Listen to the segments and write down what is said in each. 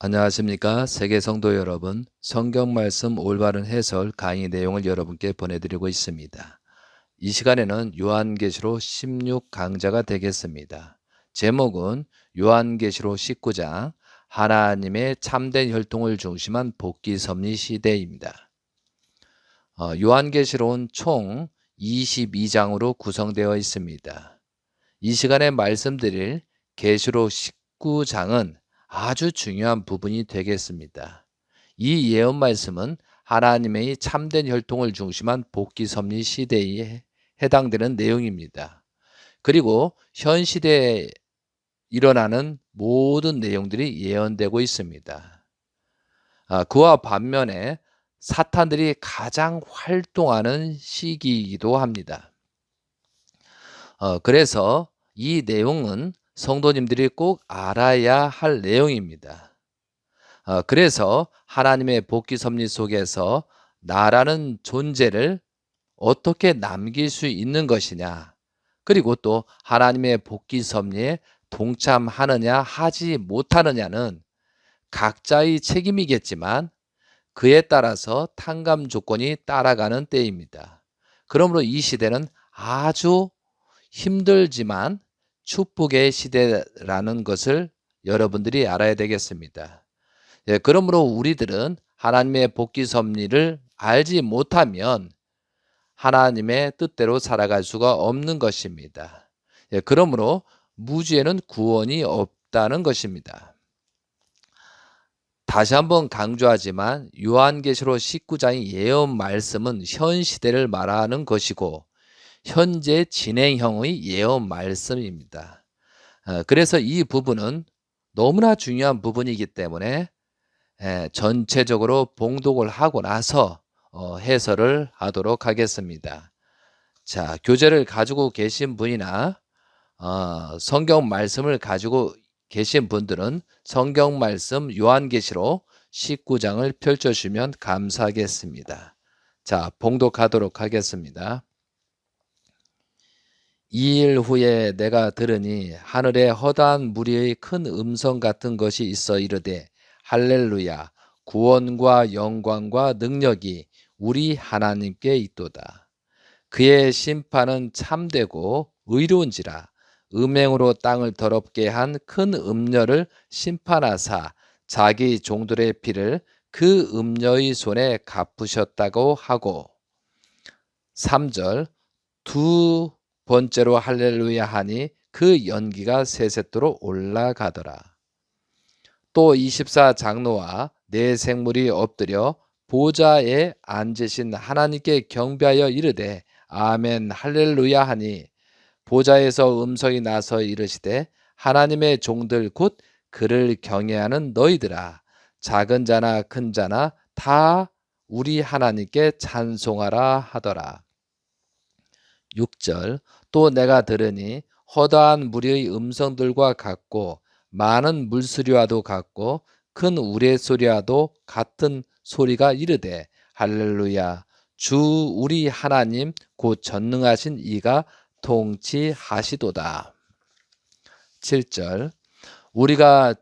안녕하십니까 세계 성도 여러분, 성경 말씀 올바른 해설 강의 내용을 여러분께 보내드리고 있습니다. 이 시간에는 요한계시록 16강좌가 되겠습니다. 제목은 요한계시록 19장 하나님의 참된 혈통을 중심한 복귀 섭리 시대입니다. 요한계시록은 총 22장으로 구성되어 있습니다. 이 시간에 말씀드릴 계시록 19장은 아주 중요한 부분이 되겠습니다. 이 예언 말씀은 하나님의 참된 혈통을 중심한 복귀 섭리 시대에 해당되는 내용입니다. 그리고 현 시대에 일어나는 모든 내용들이 예언되고 있습니다. 그와 반면에 사탄들이 가장 활동하는 시기이기도 합니다. 그래서 이 내용은 성도님들이 꼭 알아야 할 내용입니다. 그래서 하나님의 복귀 섭리 속에서 나라는 존재를 어떻게 남길 수 있는 것이냐, 그리고 또 하나님의 복귀 섭리에 동참하느냐 하지 못하느냐는 각자의 책임이겠지만 그에 따라서 탕감 조건이 따라가는 때입니다. 그러므로 이 시대는 아주 힘들지만 축복의 시대라는 것을 여러분들이 알아야 되겠습니다. 그러므로 우리들은 하나님의 복귀 섭리를 알지 못하면 하나님의 뜻대로 살아갈 수가 없는 것입니다. 그러므로 무죄는 구원이 없다는 것입니다. 다시 한번 강조하지만 요한계시록 19장의 예언 말씀은 현 시대를 말하는 것이고 현재 진행형의 예언 말씀입니다. 그래서 이 부분은 너무나 중요한 부분이기 때문에 전체적으로 봉독을 하고 나서 해설을 하도록 하겠습니다. 자, 교재를 가지고 계신 분이나 성경 말씀을 가지고 계신 분들은 성경 말씀 요한계시록 19장을 펼쳐주시면 감사하겠습니다. 자, 봉독하도록 하겠습니다. 2일 후에 내가 들으니 하늘에 허다한 무리의 큰 음성 같은 것이 있어 이르되 할렐루야, 구원과 영광과 능력이 우리 하나님께 있도다. 그의 심판은 참되고 의로운지라. 음행으로 땅을 더럽게 한 큰 음녀를 심판하사 자기 종들의 피를 그 음녀의 손에 갚으셨다고 하고. 3절, 두 번째로 할렐루야 하니 그 연기가 세세토록 올라가더라. 또 24장로와 네 생물이 엎드려 보좌에 앉으신 하나님께 경배하여 이르되 아멘 할렐루야 하니 보좌에서 음성이 나서 이르시되 하나님의 종들 곧 그를 경외하는 너희들아, 작은 자나 큰 자나 다 우리 하나님께 찬송하라 하더라. 6절, 또 내가 들으니 허다한 무리의 음성들과 같고 많은 물소리와도 같고 큰 우레소리와도 같은 소리가 이르되 할렐루야, 주 우리 하나님 곧 전능하신 이가 통치하시도다. 7절, 우리가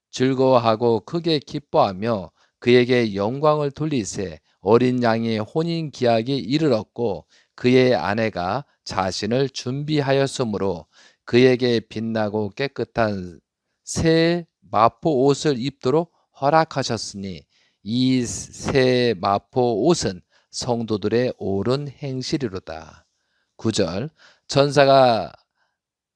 즐거워하고 크게 기뻐하며 그에게 영광을 돌리세 어린 양의 혼인 기약이 이르렀고 그의 아내가 자신을 준비하였으므로 그에게 빛나고 깨끗한 새 마포 옷을 입도록 허락하셨으니 이 새 마포 옷은 성도들의 옳은 행실이로다. 9절, 천사가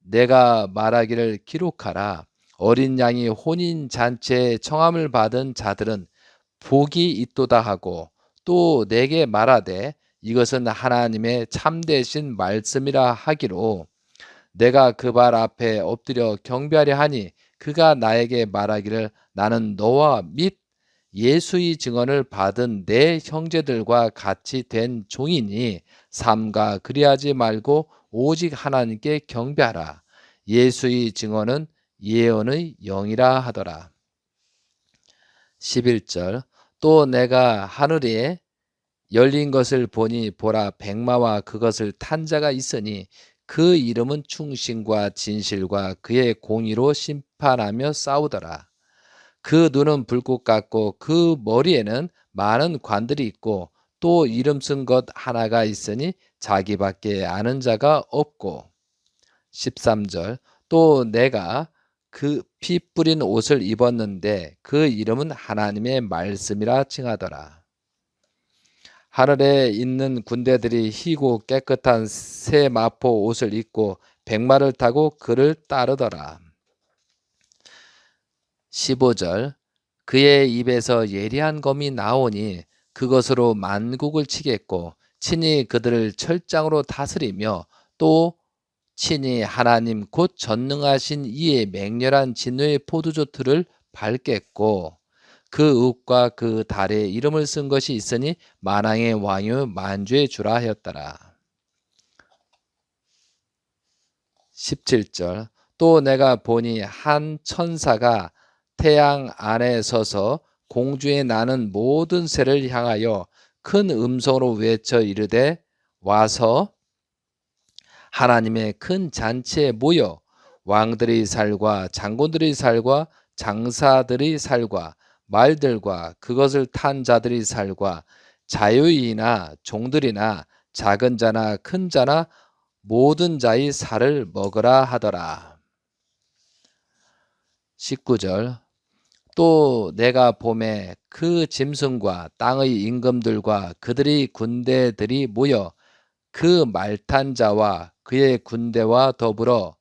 내가 말하기를 기록하라. 어린 양이 혼인 잔치에 청함을 받은 자들은 복이 있도다 하고 또 내게 말하되 이것은 하나님의 참되신 말씀이라 하기로 내가 그 발 앞에 엎드려 경배하려 하니 그가 나에게 말하기를 나는 너와 및 예수의 증언을 받은 내 형제들과 같이 된 종이니 삼가 그리하지 말고 오직 하나님께 경배하라. 예수의 증언은 예언의 영이라 하더라. 11절, 또 내가 하늘에 열린 것을 보니 보라 백마와 그것을 탄 자가 있으니 그 이름은 충신과 진실과 그의 공의로 심판하며 싸우더라. 그 눈은 불꽃 같고 그 머리에는 많은 관들이 있고 또 이름 쓴 것 하나가 있으니 자기밖에 아는 자가 없고. 13절 또 내가 그 피 뿌린 옷을 입었는데 그 이름은 하나님의 말씀이라 칭하더라. 하늘에 있는 군대들이 희고 깨끗한 새 마포 옷을 입고 백마를 타고 그를 따르더라. 15절 그의 입에서 예리한 검이 나오니 그것으로 만국을 치겠고 친히 그들을 철장으로 다스리며 또 친히 하나님 곧 전능하신 이의 맹렬한 진노의 포도주 틀을 밟겠고 그 읍과 그 달에 이름을 쓴 것이 있으니 만왕의 왕이요 만주의 주라 하였더라. 17절 또 내가 보니 한 천사가 태양 안에 서서 공중에 나는 모든 새를 향하여 큰 음성으로 외쳐 이르되 와서 하나님의 큰 잔치에 모여 왕들의 살과 장군들의 살과 장사들의 살과 말들과 그것을 탄 자들의 살과 자유인이나 종들이나 작은 자나 큰 자나 모든 자의 살을 먹으라 하더라. 19절 또 내가 봄에 그 짐승과 땅의 임금들과 그들의 군대들이 모여 그 말탄 자와 그의 군대와 더불어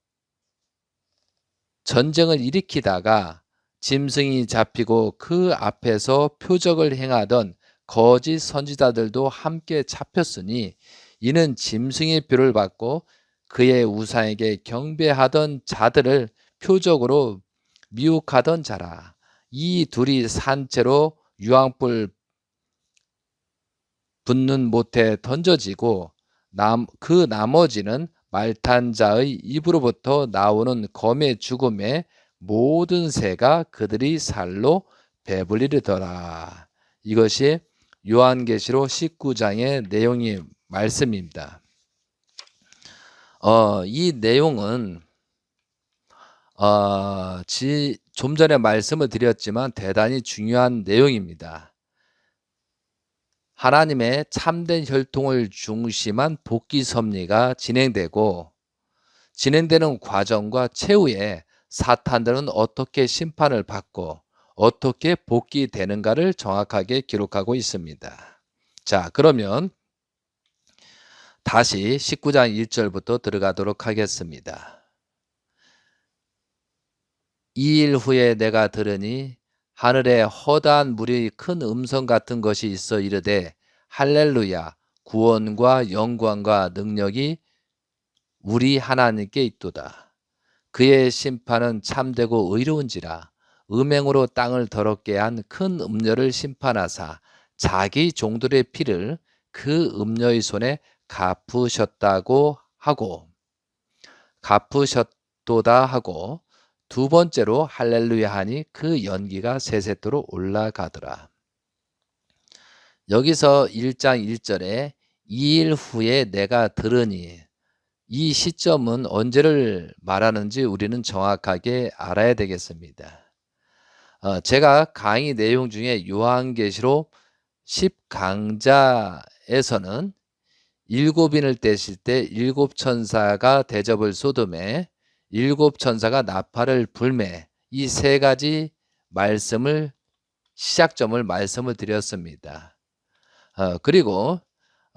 전쟁을 일으키다가 짐승이 잡히고 그 앞에서 표적을 행하던 거짓 선지자들도 함께 잡혔으니 이는 짐승의 표를 받고 그의 우상에게 경배하던 자들을 표적으로 미혹하던 자라. 이 둘이 산채로 유황불 붙는 못에 던져지고 그 나머지는 말탄 자의 입으로부터 나오는 검의 죽음에 모든 새가 그들이 살로 배불리더라. 이것이 요한계시록 19장의 내용이 말씀입니다. 이 내용은 좀 전에 말씀을 드렸지만 대단히 중요한 내용입니다. 하나님의 참된 혈통을 중심한 복귀 섭리가 진행되는 과정과 최후에 사탄들은 어떻게 심판을 받고 어떻게 복귀되는가를 정확하게 기록하고 있습니다. 자, 그러면 다시 19장 1절부터 들어가도록 하겠습니다. 2일 후에 내가 들으니 하늘에 허다한 무리의 큰 음성 같은 것이 있어 이르되 할렐루야 구원과 영광과 능력이 우리 하나님께 있도다. 그의 심판은 참되고 의로운지라 음행으로 땅을 더럽게 한 큰 음녀를 심판하사 자기 종들의 피를 그 음녀의 손에 갚으셨도다 하고 두 번째로 할렐루야 하니 그 연기가 세세토로 올라가더라. 여기서 1장 1절에 2일 후에 내가 들으니 이 시점은 언제를 말하는지 우리는 정확하게 알아야 되겠습니다. 제가 강의 내용 중에 요한계시록 10강자에서는 일곱인을 떼실 때 일곱 천사가 대접을 쏟음에 일곱 천사가 나팔을 불매 이 세 가지 시작점을 말씀을 드렸습니다. 그리고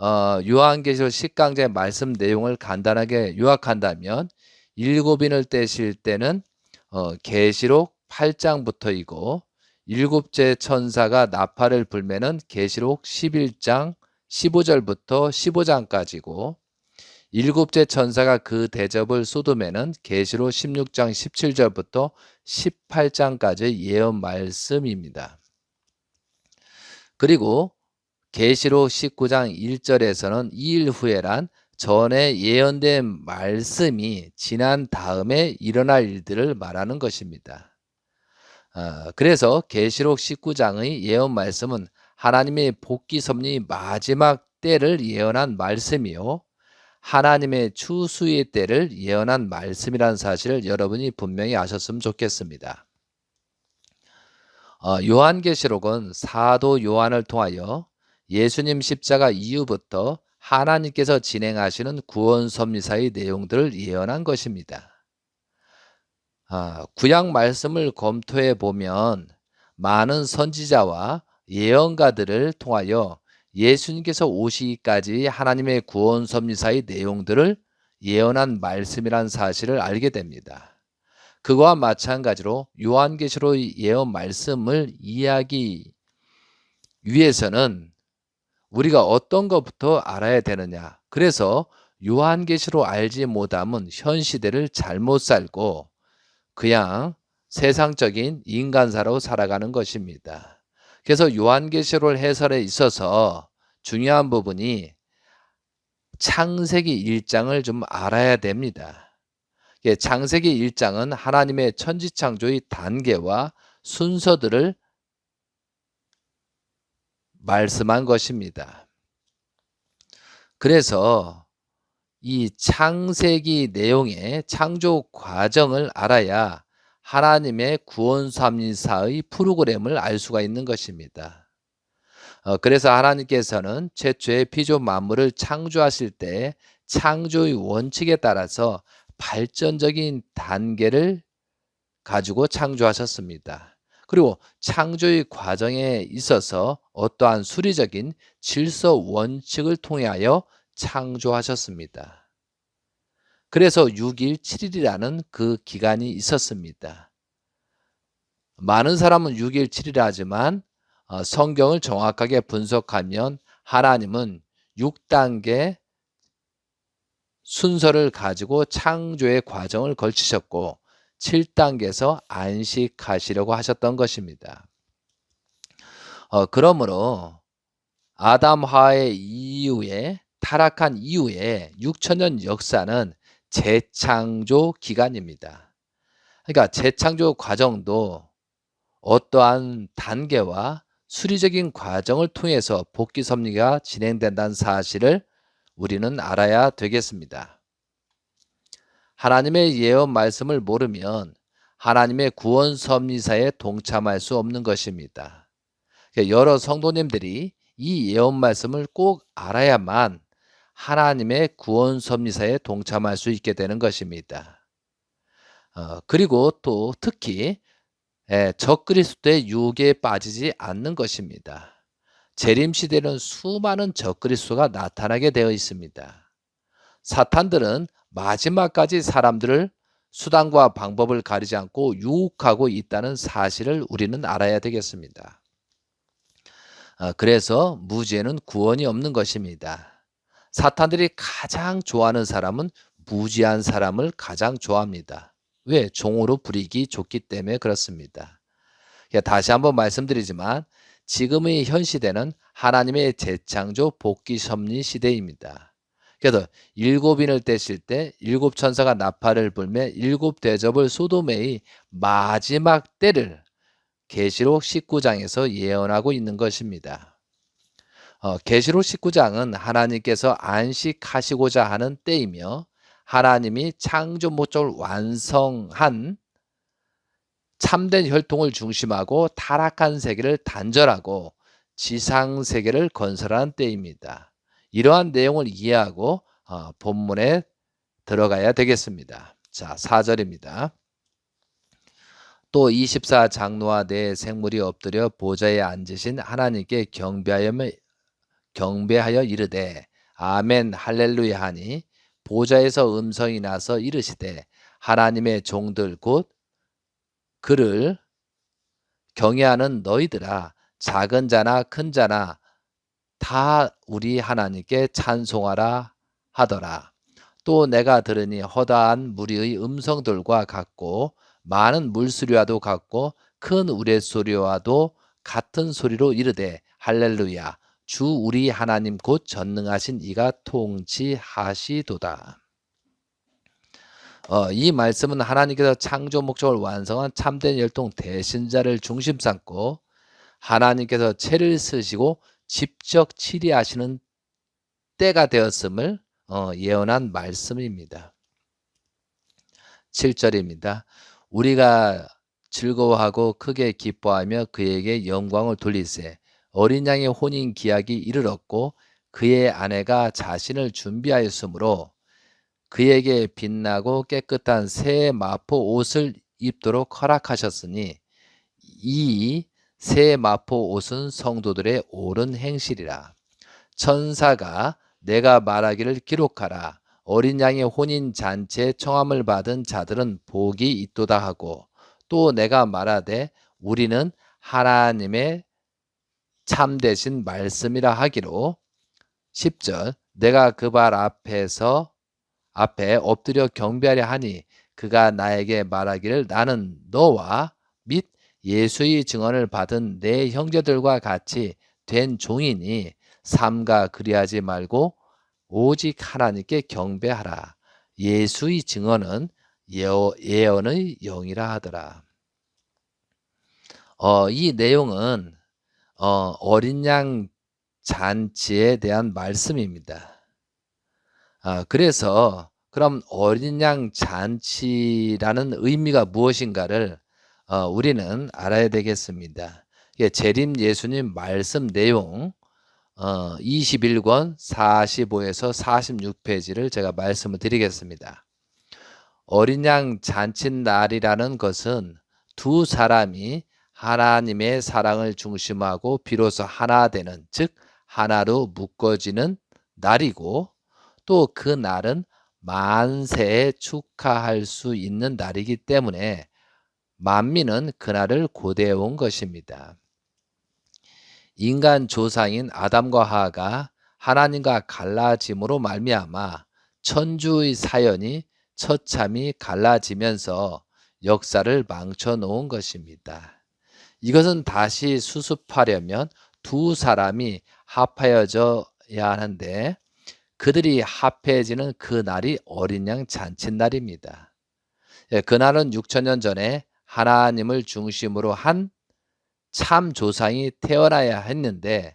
요한계시록 10강자의 말씀 내용을 간단하게 요약한다면 일곱인을 떼실 때는 계시록 8장부터이고 일곱째 천사가 나팔을 불매는 계시록 11장 15절부터 15장까지고 일곱째 천사가 그 대접을 쏟음에는 계시록 16장 17절부터 18장까지의 예언 말씀입니다. 그리고 계시록 19장 1절에서는 2일 후에란 전에 예언된 말씀이 지난 다음에 일어날 일들을 말하는 것입니다. 그래서 계시록 19장의 예언 말씀은 하나님의 복귀 섭리 마지막 때를 예언한 말씀이요 하나님의 추수의 때를 예언한 말씀이라는 사실을 여러분이 분명히 아셨으면 좋겠습니다. 요한계시록은 사도 요한을 통하여 예수님 십자가 이후부터 하나님께서 진행하시는 구원 섭리사의 내용들을 예언한 것입니다. 구약 말씀을 검토해 보면 많은 선지자와 예언가들을 통하여 예수님께서 오시기까지 하나님의 구원 섭리사의 내용들을 예언한 말씀이란 사실을 알게 됩니다. 그거와 마찬가지로 요한계시록의 예언 말씀을 이해하기 위해서는 우리가 어떤 것부터 알아야 되느냐. 그래서 요한계시록 알지 못하면 현 시대를 잘못 살고 그냥 세상적인 인간사로 살아가는 것입니다. 그래서 요한계시록 해설에 있어서 중요한 부분이 창세기 1장을 좀 알아야 됩니다. 창세기 1장은 하나님의 천지창조의 단계와 순서들을 말씀한 것입니다. 그래서 이 창세기 내용의 창조 과정을 알아야 하나님의 구원 섭리사의 프로그램을 알 수가 있는 것입니다. 그래서 하나님께서는 최초의 피조 만물을 창조하실 때 창조의 원칙에 따라서 발전적인 단계를 가지고 창조하셨습니다. 그리고 창조의 과정에 있어서 어떠한 수리적인 질서 원칙을 통하여 창조하셨습니다. 그래서 6일 7일이라는 그 기간이 있었습니다. 많은 사람은 6일 7일 하지만 성경을 정확하게 분석하면 하나님은 6단계 순서를 가지고 창조의 과정을 걸치셨고 7단계에서 안식하시려고 하셨던 것입니다. 그러므로 아담 하의 이후에 타락한 이후에 6천년 역사는 재창조 기간입니다. 그러니까 재창조 과정도 어떠한 단계와 수리적인 과정을 통해서 복귀 섭리가 진행된다는 사실을 우리는 알아야 되겠습니다. 하나님의 예언 말씀을 모르면 하나님의 구원 섭리사에 동참할 수 없는 것입니다. 여러 성도님들이 이 예언 말씀을 꼭 알아야만 하나님의 구원 섭리사에 동참할 수 있게 되는 것입니다. 그리고 또 특히 적그리스도의 유혹에 빠지지 않는 것입니다. 재림시대는 수많은 적그리스도가 나타나게 되어 있습니다. 사탄들은 마지막까지 사람들을 수단과 방법을 가리지 않고 유혹하고 있다는 사실을 우리는 알아야 되겠습니다. 그래서 무지에는 구원이 없는 것입니다. 사탄들이 가장 좋아하는 사람은 무지한 사람을 가장 좋아합니다. 왜? 종으로 부리기 좋기 때문에 그렇습니다. 다시 한번 말씀드리지만 지금의 현 시대는 하나님의 재창조 복귀 섭리 시대입니다. 그래서 7인을 떼실 때 7천사가 나팔을 불며 7대접을 소돔의 마지막 때를 계시록 19장에서 예언하고 있는 것입니다. 계시록 19장은 하나님께서 안식하시고자 하는 때이며 하나님이 창조 목적을 완성한 참된 혈통을 중심하고 타락한 세계를 단절하고 지상 세계를 건설하는 때입니다. 이러한 내용을 이해하고 본문에 들어가야 되겠습니다. 자, 4절입니다. 또 24장로와 네 생물이 엎드려 보좌에 앉으신 하나님께 경배하여 이르되 아멘 할렐루야 하니 보좌에서 음성이 나서 이르시되 하나님의 종들 곧 그를 경외하는 너희들아 작은 자나 큰 자나 다 우리 하나님께 찬송하라 하더라. 또 내가 들으니 허다한 무리의 음성들과 같고 많은 물소리와도 같고 큰 우레소리와도 같은 소리로 이르되 할렐루야 주 우리 하나님 곧 전능하신 이가 통치하시도다. 이 말씀은 하나님께서 창조 목적을 완성한 참된 혈통 대신자를 중심 삼고 하나님께서 채를 쓰시고 직접 치리하시는 때가 되었음을 예언한 말씀입니다. 7절입니다. 우리가 즐거워하고 크게 기뻐하며 그에게 영광을 돌리세. 어린 양의 혼인 기약이 이르렀고 그의 아내가 자신을 준비하였으므로 그에게 빛나고 깨끗한 새 마포 옷을 입도록 허락하셨으니 이 새 마포 옷은 성도들의 옳은 행실이라. 천사가 내가 말하기를 기록하라. 어린 양의 혼인 잔치에 청함을 받은 자들은 복이 있도다 하고, 또 내가 말하되 우리는 하나님의 참되신 말씀이라 하기로 10절 내가 그 발 앞에 엎드려 경배하려 하니 그가 나에게 말하기를 나는 너와 및 예수의 증언을 받은 내 형제들과 같이 된 종이니 삼가 그리하지 말고 오직 하나님께 경배하라. 예수의 증언은 예언의 영이라 하더라. 이 내용은 어린 양 잔치에 대한 말씀입니다. 그래서 그럼 어린 양 잔치라는 의미가 무엇인가를 우리는 알아야 되겠습니다. 재림 예수님 말씀 내용 21권 45에서 46페이지를 제가 말씀을 드리겠습니다. 어린 양 잔칫날이라는 것은 두 사람이 하나님의 사랑을 중심하고 비로소 하나 되는, 즉 하나로 묶어지는 날이고, 또 그 날은 만세에 축하할 수 있는 날이기 때문에 만민은 그날을 고대해 온 것입니다. 인간 조상인 아담과 하와가 하나님과 갈라짐으로 말미암아 천주의 사연이 처참히 갈라지면서 역사를 망쳐 놓은 것입니다. 이것은 다시 수습하려면 두 사람이 합하여져야 하는데 그들이 합해지는 그 날이 어린 양 잔칫날입니다. 그날은 6천년 전에 하나님을 중심으로 한 참 조상이 태어나야 했는데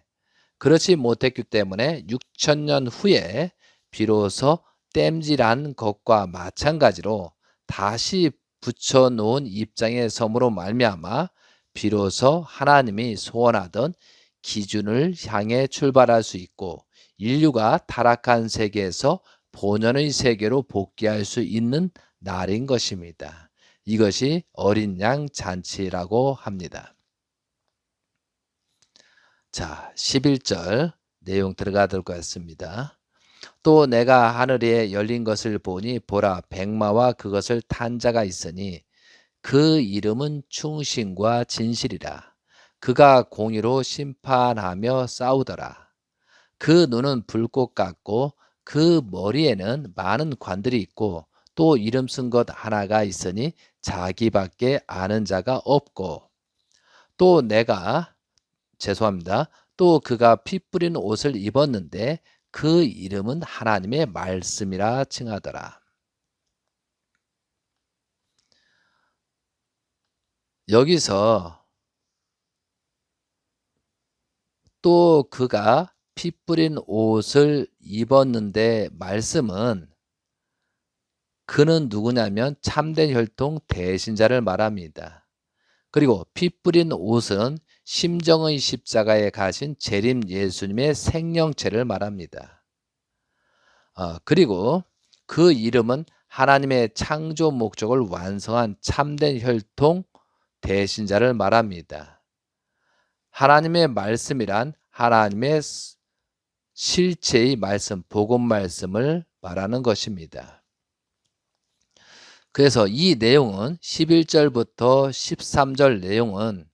그렇지 못했기 때문에 6천년 후에 비로소 땜질한 것과 마찬가지로 다시 붙여놓은 입장에 섬으로 말미암아 비로소 하나님이 소원하던 기준을 향해 출발할 수 있고 인류가 타락한 세계에서 본연의 세계로 복귀할 수 있는 날인 것입니다. 이것이 어린 양 잔치라고 합니다. 자, 11절 내용 들어가도록 하겠습니다. 또 내가 하늘에 열린 것을 보니 보라 백마와 그것을 탄 자가 있으니 그 이름은 충신과 진실이라. 그가 공의로 심판하며 싸우더라. 그 눈은 불꽃 같고 그 머리에는 많은 관들이 있고 또 이름 쓴 것 하나가 있으니 자기밖에 아는 자가 없고 또 그가 피 뿌린 옷을 입었는데 그 이름은 하나님의 말씀이라 칭하더라. 여기서 또 그가 피 뿌린 옷을 입었는데 말씀은 그는 누구냐면 참된 혈통 대신자를 말합니다. 그리고 피 뿌린 옷은 심정의 십자가에 가신 재림 예수님의 생명체를 말합니다. 그리고 그 이름은 하나님의 창조 목적을 완성한 참된 혈통 대신자를 말합니다. 하나님의 말씀이란 하나님의 실체의 말씀, 복음 말씀을 말하는 것입니다. 그래서 이 내용은 11절부터 13절 내용은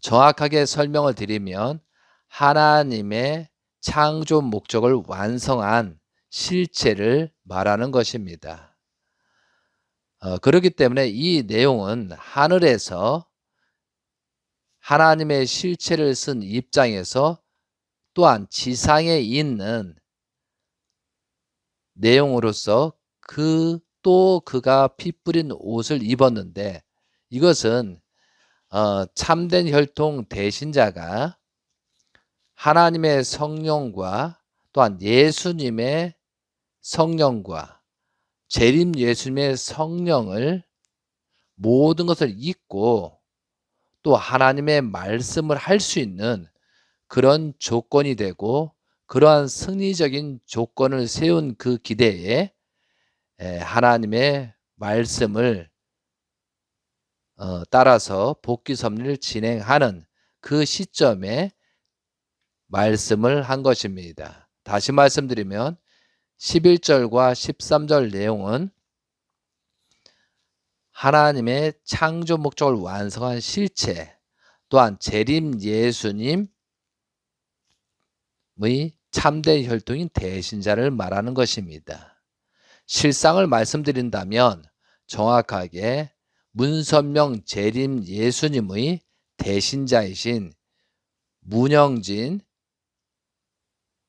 정확하게 설명을 드리면 하나님의 창조 목적을 완성한 실체를 말하는 것입니다. 그렇기 때문에 이 내용은 하늘에서 하나님의 실체를 쓴 입장에서 또한 지상에 있는 내용으로서 그가 피 뿌린 옷을 입었는데 이것은 참된 혈통 대신자가 하나님의 성령과 또한 예수님의 성령과 재림 예수님의 성령을 모든 것을 잊고 또 하나님의 말씀을 할 수 있는 그런 조건이 되고, 그러한 승리적인 조건을 세운 그 기대에 하나님의 말씀을 따라서 복귀 섭리를 진행하는 그 시점에 말씀을 한 것입니다. 다시 말씀드리면 11절과 13절 내용은 하나님의 창조 목적을 완성한 실체, 또한 재림 예수님의 참된 혈통인 대신자를 말하는 것입니다. 실상을 말씀드린다면 정확하게 문선명 재림 예수님의 대신자이신 문영진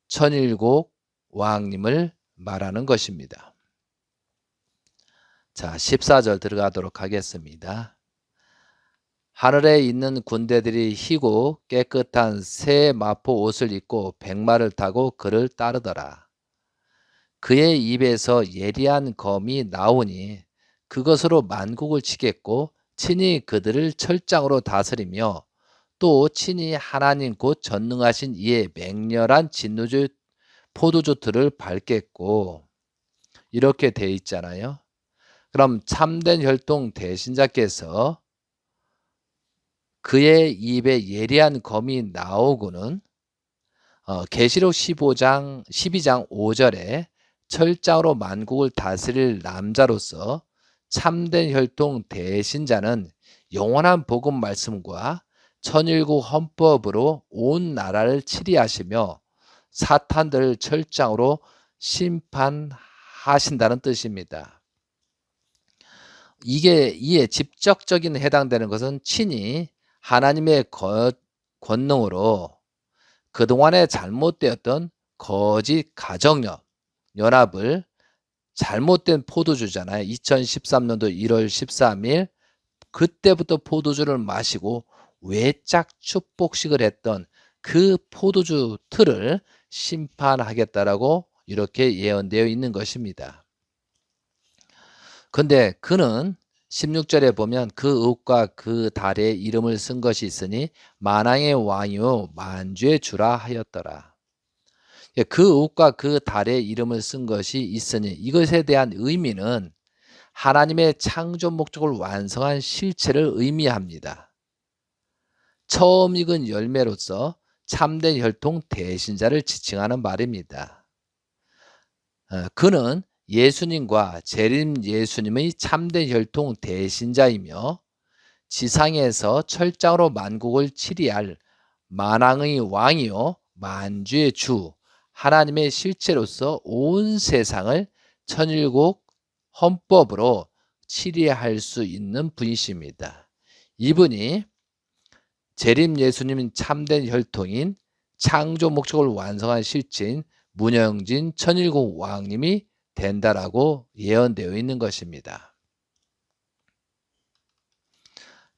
천일국 왕님을 말하는 것입니다. 자, 14절 들어가도록 하겠습니다. 하늘에 있는 군대들이 희고 깨끗한 새 마포 옷을 입고 백마를 타고 그를 따르더라. 그의 입에서 예리한 검이 나오니 그것으로 만국을 치겠고 친히 그들을 철장으로 다스리며 또 친히 하나님 곧 전능하신 이의 맹렬한 진노주 포도주 틀을 밟겠고, 이렇게 돼 있잖아요. 그럼 참된 혈통 대신자께서 그의 입에 예리한 검이 나오고는 계시록 12장 5절에 철장으로 만국을 다스릴 남자로서 참된 혈통 대신자는 영원한 복음 말씀과 천일국 헌법으로 온 나라를 치리하시며 사탄들을 철장으로 심판하신다는 뜻입니다. 이에 직접적인 해당되는 것은 친히 하나님의 권능으로 그동안에 잘못되었던 거짓 가정력, 연합을, 잘못된 포도주잖아요. 2013년도 1월 13일 그때부터 포도주를 마시고 외짝 축복식을 했던 그 포도주 틀을 심판하겠다라고 이렇게 예언되어 있는 것입니다. 근데 그는 16절에 보면 그 읍과 그 달에 이름을 쓴 것이 있으니 만왕의 왕이요 만주의 주라 하였더라. 그 읍과 그 달에 이름을 쓴 것이 있으니 이것에 대한 의미는 하나님의 창조 목적을 완성한 실체를 의미합니다. 처음 익은 열매로서 참된 혈통 대신자를 지칭하는 말입니다. 그는 예수님과 재림 예수님의 참된 혈통 대신자이며 지상에서 철장으로 만국을 치리할 만왕의 왕이요 만주의 주 하나님의 실체로서 온 세상을 천일국 헌법으로 치리할 수 있는 분이십니다. 이분이 재림 예수님인 참된 혈통인 창조 목적을 완성한 실체인 문영진 천일국 왕님이 된다라고 예언되어 있는 것입니다.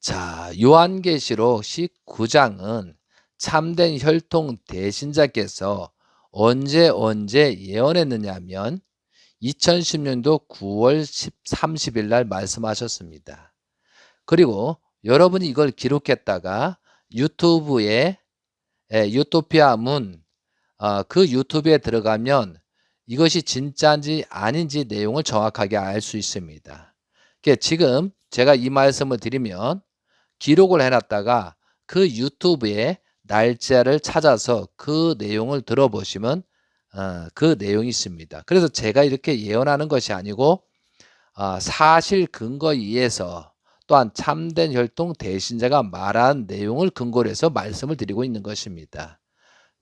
자, 요한계시록 19장은 참된 혈통 대신자께서 언제 예언했느냐 하면 2010년도 9월 30일 날 말씀하셨습니다. 그리고 여러분이 이걸 기록했다가 유튜브에 유토피아 문 그 유튜브에 들어가면 이것이 진짜인지 아닌지 내용을 정확하게 알 수 있습니다. 지금 제가 이 말씀을 드리면 기록을 해놨다가 그 유튜브에 날짜를 찾아서 그 내용을 들어보시면 그 내용이 있습니다. 그래서 제가 이렇게 예언하는 것이 아니고 사실 근거에 의해서 또한 참된 혈통 대신자가 말한 내용을 근거로 해서 말씀을 드리고 있는 것입니다.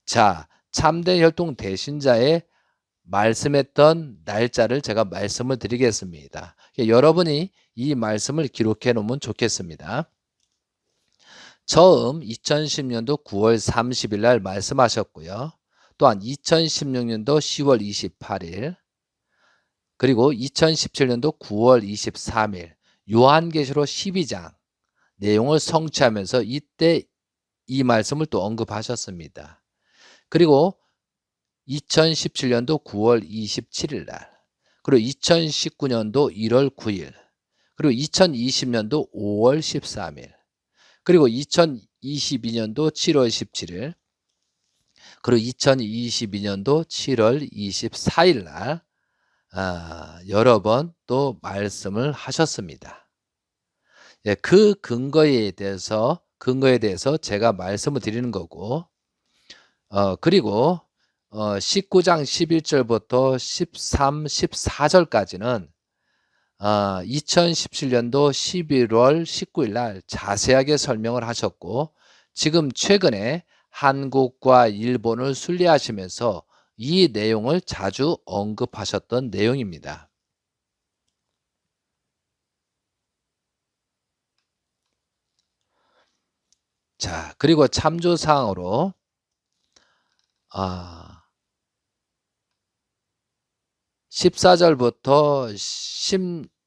자, 참된 혈통 대신자의 말씀했던 날짜를 제가 말씀을 드리겠습니다. 여러분이 이 말씀을 기록해 놓으면 좋겠습니다. 처음 2010년도 9월 30일 날 말씀하셨고요. 또한 2016년도 10월 28일 그리고 2017년도 9월 23일 요한계시록 12장 내용을 성취하면서 이때 이 말씀을 또 언급하셨습니다. 그리고 2017년도 9월 27일 날 그리고 2019년도 1월 9일, 그리고 2020년도 5월 13일, 그리고 2022년도 7월 17일, 그리고 2022년도 7월 24일 날 여러 번 또 말씀을 하셨습니다. 예, 그 근거에 대해서 제가 말씀을 드리는 거고, 그리고 19장 11절부터 13, 14절까지는 2017년도 11월 19일 날 자세하게 설명을 하셨고, 지금 최근에 한국과 일본을 순례하시면서 이 내용을 자주 언급하셨던 내용입니다. 자, 그리고 참조사항으로 14절부터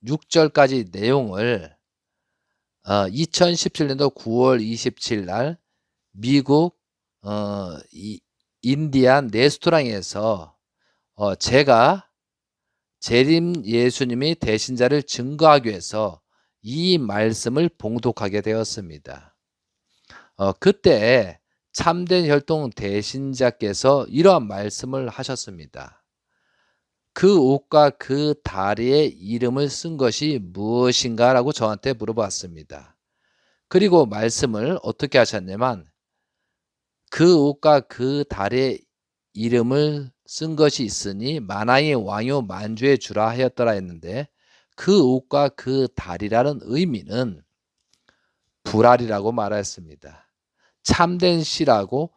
16절까지 내용을 2017년도 9월 27일 날 미국 인디안 레스토랑에서 제가 재림 예수님이 대신자를 증거하기 위해서 이 말씀을 봉독하게 되었습니다. 그때 참된 혈통 대신자께서 이러한 말씀을 하셨습니다. 그 옷과 그 다리의 이름을 쓴 것이 무엇인가 라고 저한테 물어봤습니다. 그리고 말씀을 어떻게 하셨냐면, 그 옷과 그 다리의 이름을 쓴 것이 있으니 만왕의 왕요 만주의 주라 하였더라 했는데, 그 옷과 그 다리라는 의미는 불알이라고 말하였습니다. 참된 씨라고,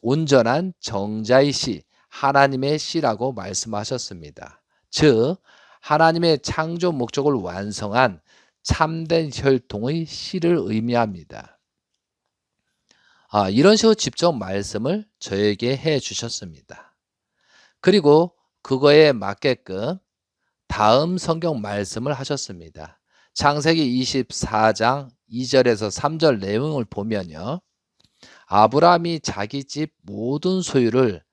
온전한 정자의 씨, 하나님의 씨라고 말씀하셨습니다. 즉 하나님의 창조 목적을 완성한 참된 혈통의 씨를 의미합니다. 이런 식으로 직접 말씀을 저에게 해 주셨습니다. 그리고 그거에 맞게끔 다음 성경 말씀을 하셨습니다. 창세기 24장 2절에서 3절 내용을 보면요, 아브라함이 자기 집 모든 소유를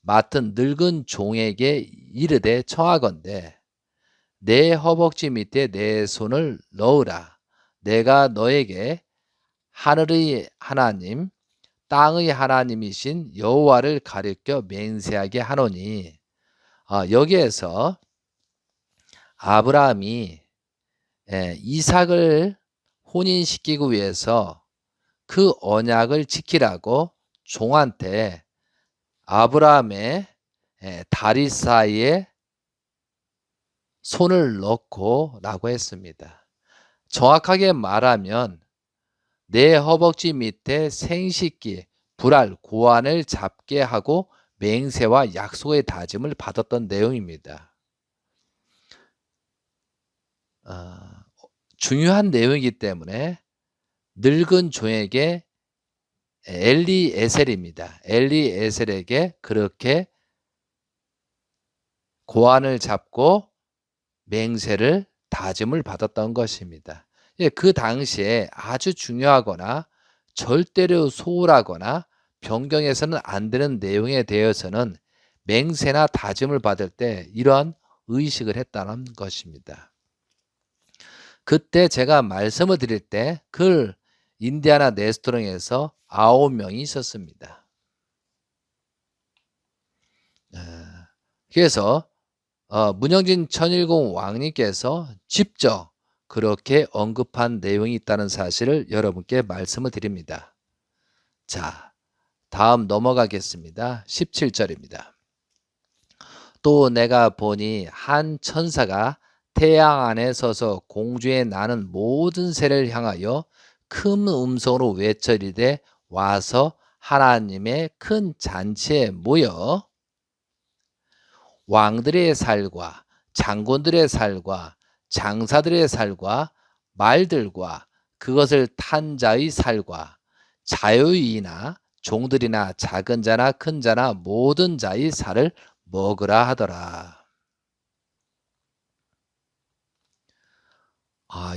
맡은 늙은 종에게 이르되 청하건대 내 허벅지 밑에 내 손을 넣으라. 내가 너에게 하늘의 하나님 땅의 하나님이신 여호와를 가리켜 맹세하게 하노니, 여기에서 아브라함이 이삭을 혼인시키기 위해서 그 언약을 지키라고 종한테 아브라함의 다리 사이에 손을 넣고 라고 했습니다. 정확하게 말하면 내 허벅지 밑에 생식기, 불알, 고환을 잡게 하고 맹세와 약속의 다짐을 받았던 내용입니다. 중요한 내용이기 때문에 늙은 종에게 엘리에셀입니다. 엘리에셀에게 그렇게 고환을 잡고 맹세를 다짐을 받았던 것입니다. 그 당시에 아주 중요하거나 절대로 소홀하거나 변경해서는 안 되는 내용에 대해서는 맹세나 다짐을 받을 때 이러한 의식을 했다는 것입니다. 그때 제가 말씀을 드릴 때 그 인디아나 레스토랑에서 9명이 있었습니다. 그래서 문영진 천일공 왕님께서 직접 그렇게 언급한 내용이 있다는 사실을 여러분께 말씀을 드립니다. 자, 다음 넘어가겠습니다. 17절입니다. 또 내가 보니 한 천사가 태양 안에 서서 공중에 나는 모든 새를 향하여 큰 음성으로 외쳐 이르되 와서 하나님의 큰 잔치에 모여 왕들의 살과 장군들의 살과 장사들의 살과 말들과 그것을 탄 자의 살과 자유인이나 종들이나 작은 자나 큰 자나 모든 자의 살을 먹으라 하더라.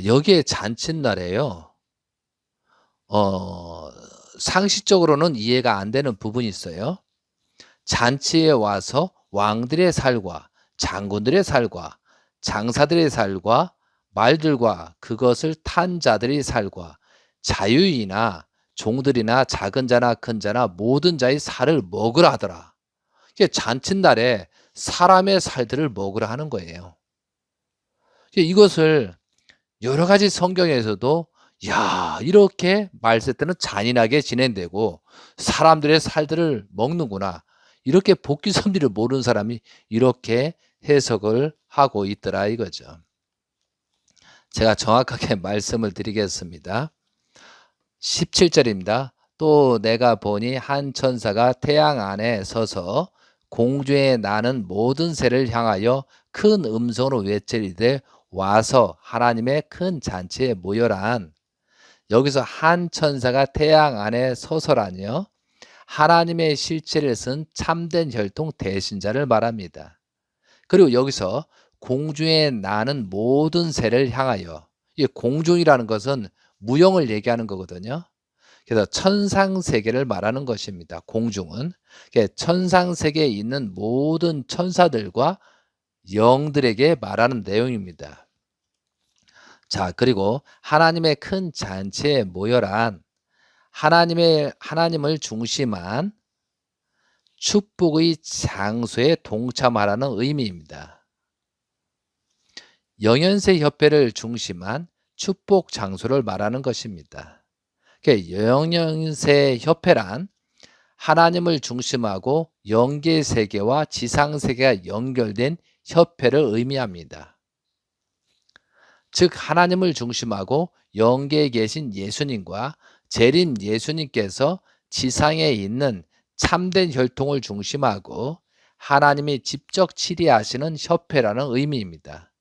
여기에 잔칫날에요. 상식적으로는 이해가 안 되는 부분이 있어요. 잔치에 와서 왕들의 살과 장군들의 살과 장사들의 살과 말들과 그것을 탄 자들의 살과 자유인이나 종들이나 작은 자나 큰 자나 모든 자의 살을 먹으라 하더라. 이게 잔칫날에 사람의 살들을 먹으라 하는 거예요. 이것을 여러 가지 성경에서도 야, 이렇게 말세 때는 잔인하게 진행되고 사람들의 살들을 먹는구나. 이렇게 복귀 섭리를 모르는 사람이 이렇게 해석을 하고 있더라 이거죠. 제가 정확하게 말씀을 드리겠습니다. 17절입니다. 또 내가 보니 한 천사가 태양 안에 서서 공중에 나는 모든 새를 향하여 큰 음성으로 외치리되 와서 하나님의 큰 잔치에 모여란. 여기서 한 천사가 태양 안에 서서라니요, 하나님의 실체를 쓴 참된 혈통 대신자를 말합니다. 그리고 여기서 공중에 나는 모든 새를 향하여, 이 공중이라는 것은 무형을 얘기하는 거거든요. 그래서 천상세계를 말하는 것입니다. 공중은 천상세계에 있는 모든 천사들과 영들에게 말하는 내용입니다. 자, 그리고 하나님의 큰 잔치에 모여란, 하나님을 중심한 축복의 장소에 동참하라는 의미입니다. 영현세 협회를 중심한 축복 장소를 말하는 것입니다. 영현세 협회란 하나님을 중심하고 영계 세계와 지상 세계가 연결된 협회를 의미합니다. 즉 하나님을 중심하고 영계에 계신 예수님과 재림 예수님께서 지상에 있는 참된 혈통을 중심하고 하나님이 직접 치리하시는 협회라는 의미입니다.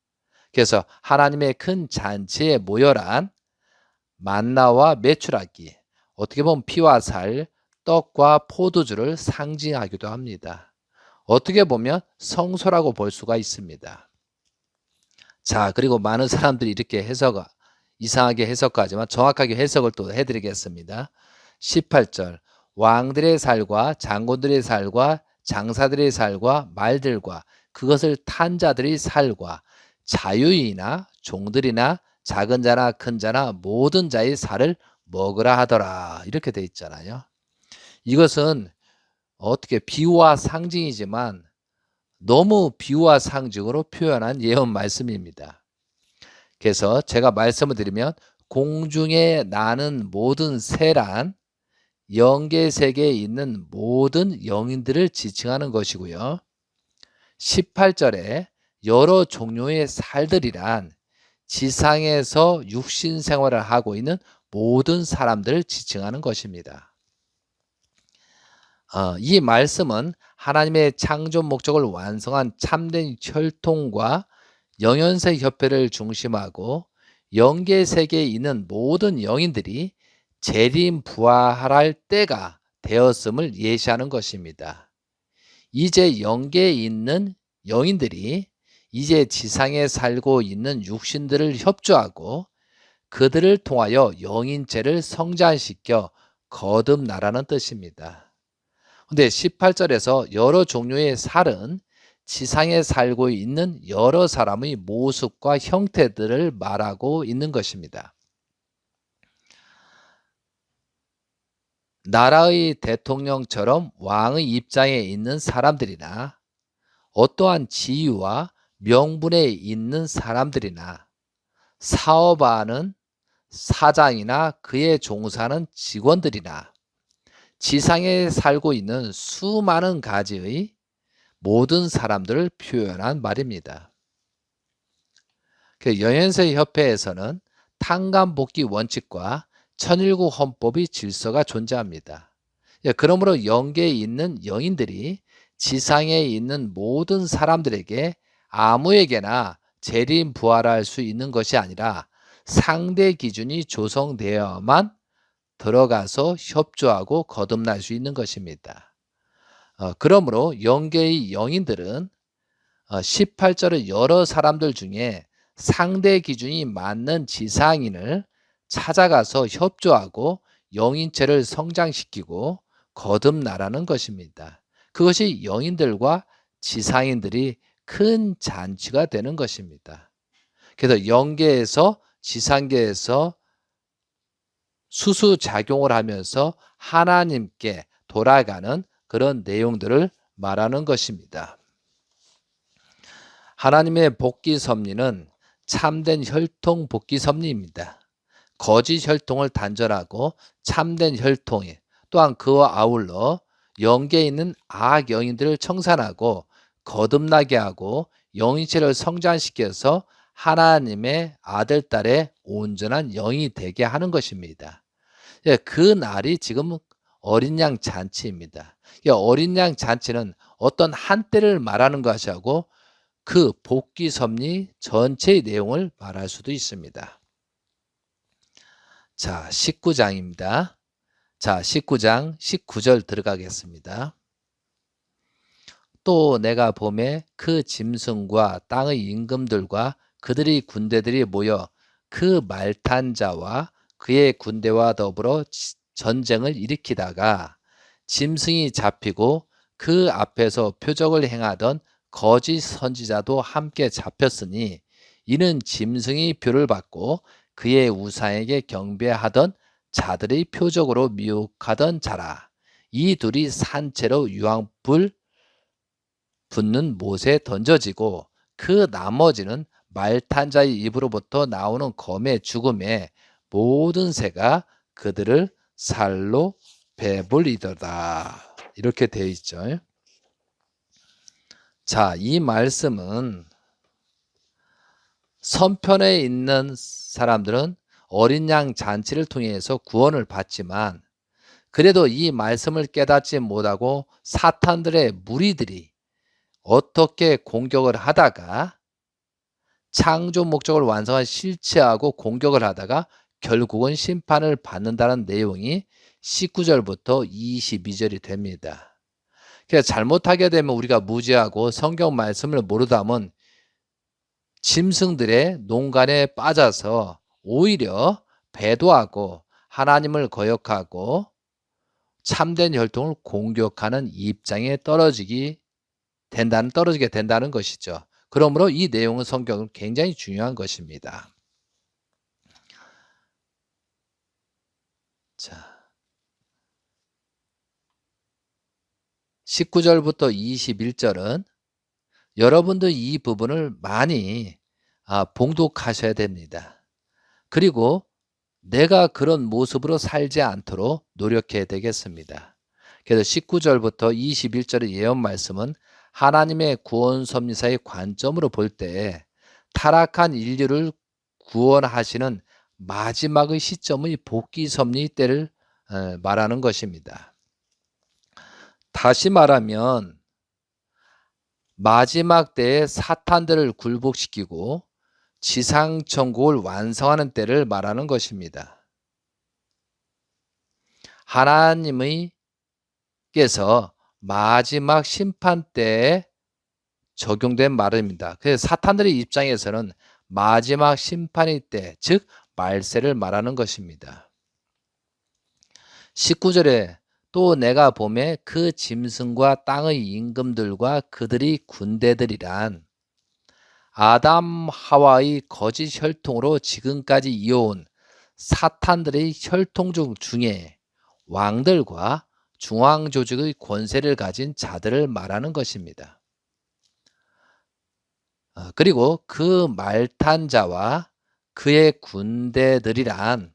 그래서 하나님의 큰 잔치에 모여란 만나와 메추라기, 어떻게 보면 피와 살, 떡과 포도주를 상징하기도 합니다. 어떻게 보면 성소라고 볼 수가 있습니다. 자, 그리고 많은 사람들이 이렇게 이상하게 해석하지만 정확하게 해석을 또 해드리겠습니다. 18절 왕들의 살과 장군들의 살과 장사들의 살과 말들과 그것을 탄 자들의 살과 자유인이나 종들이나 작은 자나 큰 자나 모든 자의 살을 먹으라 하더라. 이렇게 돼 있잖아요. 이것은 어떻게 비유와 상징이지만 너무 비유와 상징으로 표현한 예언 말씀입니다. 그래서 제가 말씀을 드리면 공중에 나는 모든 새란 영계 세계에 있는 모든 영인들을 지칭하는 것이고요. 18절에 여러 종류의 살들이란 지상에서 육신 생활을 하고 있는 모든 사람들을 지칭하는 것입니다. 이 말씀은 하나님의 창조 목적을 완성한 참된 혈통과 영현세 협회를 중심하고 영계 세계에 있는 모든 영인들이 재림 부활할 때가 되었음을 예시하는 것입니다. 이제 영계에 있는 영인들이 이제 지상에 살고 있는 육신들을 협조하고 그들을 통하여 영인체를 성장시켜 거듭나라는 뜻입니다. 근데 18절에서 여러 종류의 살은 지상에 살고 있는 여러 사람의 모습과 형태들을 말하고 있는 것입니다. 나라의 대통령처럼 왕의 입장에 있는 사람들이나 어떠한 지위와 명분에 있는 사람들이나 사업하는 사장이나 그에 종사하는 직원들이나 지상에 살고 있는 수많은 가지의 모든 사람들을 표현한 말입니다. 영현세 협회에서는 탕감복귀 원칙과 천일국 헌법의 질서가 존재합니다. 그러므로 영계에 있는 영인들이 지상에 있는 모든 사람들에게 아무에게나 재림 부활할 수 있는 것이 아니라 상대 기준이 조성되어야만 들어가서 협조하고 거듭날 수 있는 것입니다. 그러므로 영계의 영인들은 18절의 여러 사람들 중에 상대 기준이 맞는 지상인을 찾아가서 협조하고 영인체를 성장시키고 거듭나라는 것입니다. 그것이 영인들과 지상인들이 큰 잔치가 되는 것입니다. 그래서 영계에서 지상계에서 수수작용을 하면서 하나님께 돌아가는 그런 내용들을 말하는 것입니다. 하나님의 복귀 섭리는 참된 혈통 복귀 섭리입니다. 거짓 혈통을 단절하고 참된 혈통이 또한 그와 아울러 영계에 있는 악 영인들을 청산하고 거듭나게 하고 영인체를 성장시켜서 하나님의 아들, 딸의 온전한 영이 되게 하는 것입니다. 그 날이 지금 어린 양 잔치입니다. 어린 양 잔치는 어떤 한때를 말하는 것이 하고 그 복귀 섭리 전체의 내용을 말할 수도 있습니다. 자, 19장입니다. 자, 19장 19절 들어가겠습니다. 또 내가 봄에 그 짐승과 땅의 임금들과 그들의 군대들이 모여 그 말탄 자와 그의 군대와 더불어 전쟁을 일으키다가 짐승이 잡히고 그 앞에서 표적을 행하던 거짓 선지자도 함께 잡혔으니 이는 짐승이 표를 받고 그의 우상에게 경배하던 자들의 표적으로 미혹하던 자라. 이 둘이 산채로 유황불 붙는 못에 던져지고 그 나머지는 말탄 자의 입으로부터 나오는 검의 죽음에 모든 새가 그들을 살로 배불리더라. 이렇게 되어 있죠. 자, 이 말씀은 선편에 있는 사람들은 어린 양 잔치를 통해서 구원을 받지만 그래도 이 말씀을 깨닫지 못하고 사탄들의 무리들이 어떻게 공격을 하다가 창조 목적을 완성한 실체하고 공격을 하다가 결국은 심판을 받는다는 내용이 19절부터 22절이 됩니다. 그래서 잘못하게 되면 우리가 무지하고 성경 말씀을 모르다면 짐승들의 농간에 빠져서 오히려 배도하고 하나님을 거역하고 참된 혈통을 공격하는 입장에 떨어지게 된다는 것이죠. 그러므로 이 내용은 성경은 굉장히 중요한 것입니다. 자, 19절부터 21절은 여러분들 이 부분을 많이 봉독하셔야 됩니다. 그리고 내가 그런 모습으로 살지 않도록 노력해야 되겠습니다. 그래서 19절부터 21절의 예언 말씀은 하나님의 구원 섭리사의 관점으로 볼 때 타락한 인류를 구원하시는 마지막의 시점의 복귀 섭리 때를 말하는 것입니다. 다시 말하면 마지막 때에 사탄들을 굴복시키고 지상천국을 완성하는 때를 말하는 것입니다. 하나님께서 마지막 심판 때에 적용된 말입니다. 그래서 사탄들의 입장에서는 마지막 심판의 때, 즉 말세를 말하는 것입니다. 19절에 또 내가 봄에 그 짐승과 땅의 임금들과 그들의 군대들이란 아담 하와의 거짓 혈통으로 지금까지 이어온 사탄들의 혈통 중에 왕들과 중앙조직의 권세를 가진 자들을 말하는 것입니다. 그리고 그 말탄 자와 그의 군대들이란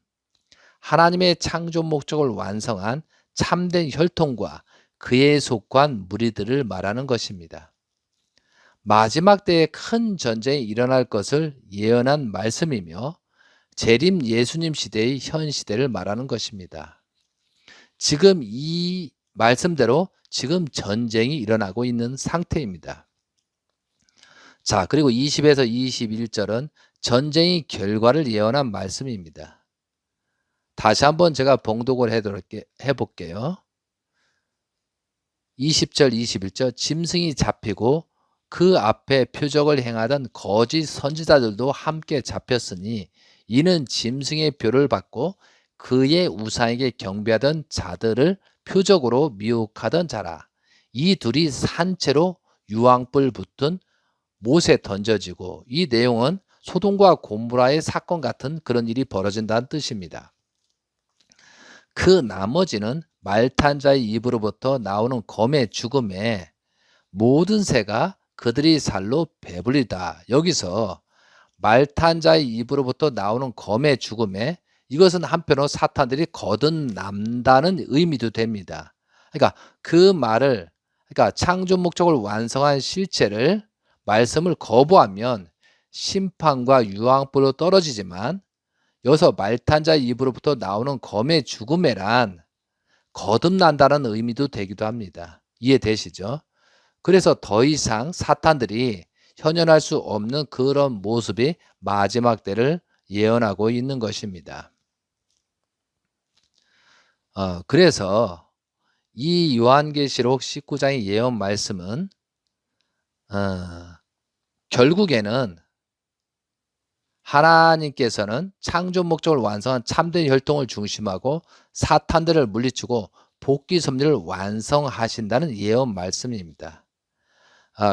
하나님의 창조 목적을 완성한 참된 혈통과 그에 속한 무리들을 말하는 것입니다. 마지막 때에 큰 전쟁이 일어날 것을 예언한 말씀이며 재림 예수님 시대의 현 시대를 말하는 것입니다. 지금 이 말씀대로 지금 전쟁이 일어나고 있는 상태입니다. 자, 그리고 20에서 21절은 전쟁의 결과를 예언한 말씀입니다. 다시 한번 제가 봉독을 해볼게요. 20절, 21절 짐승이 잡히고 그 앞에 표적을 행하던 거짓 선지자들도 함께 잡혔으니 이는 짐승의 표를 받고 그의 우상에게 경배하던 자들을 표적으로 미혹하던 자라. 이 둘이 산채로 유황불 붙은 못에 던져지고, 이 내용은 소돔과 고모라의 사건 같은 그런 일이 벌어진다는 뜻입니다. 그 나머지는 말탄 자의 입으로부터 나오는 검의 죽음에 모든 새가 그들의 살로 배불리다. 여기서 말탄 자의 입으로부터 나오는 검의 죽음에, 이것은 한편으로 사탄들이 거듭난다는 의미도 됩니다. 그러니까 그 말을, 그러니까 창조 목적을 완성한 실체를, 말씀을 거부하면 심판과 유황불로 떨어지지만, 여기서 말탄 자의 입으로부터 나오는 검의 죽음에란 거듭난다는 의미도 되기도 합니다. 이해되시죠? 그래서 더 이상 사탄들이 현현할 수 없는 그런 모습이 마지막 때를 예언하고 있는 것입니다. 그래서 이 요한계시록 19장의 예언 말씀은 결국에는 하나님께서는 창조 목적을 완성한 참된 혈통을 중심하고 사탄들을 물리치고 복귀 섭리를 완성하신다는 예언 말씀입니다.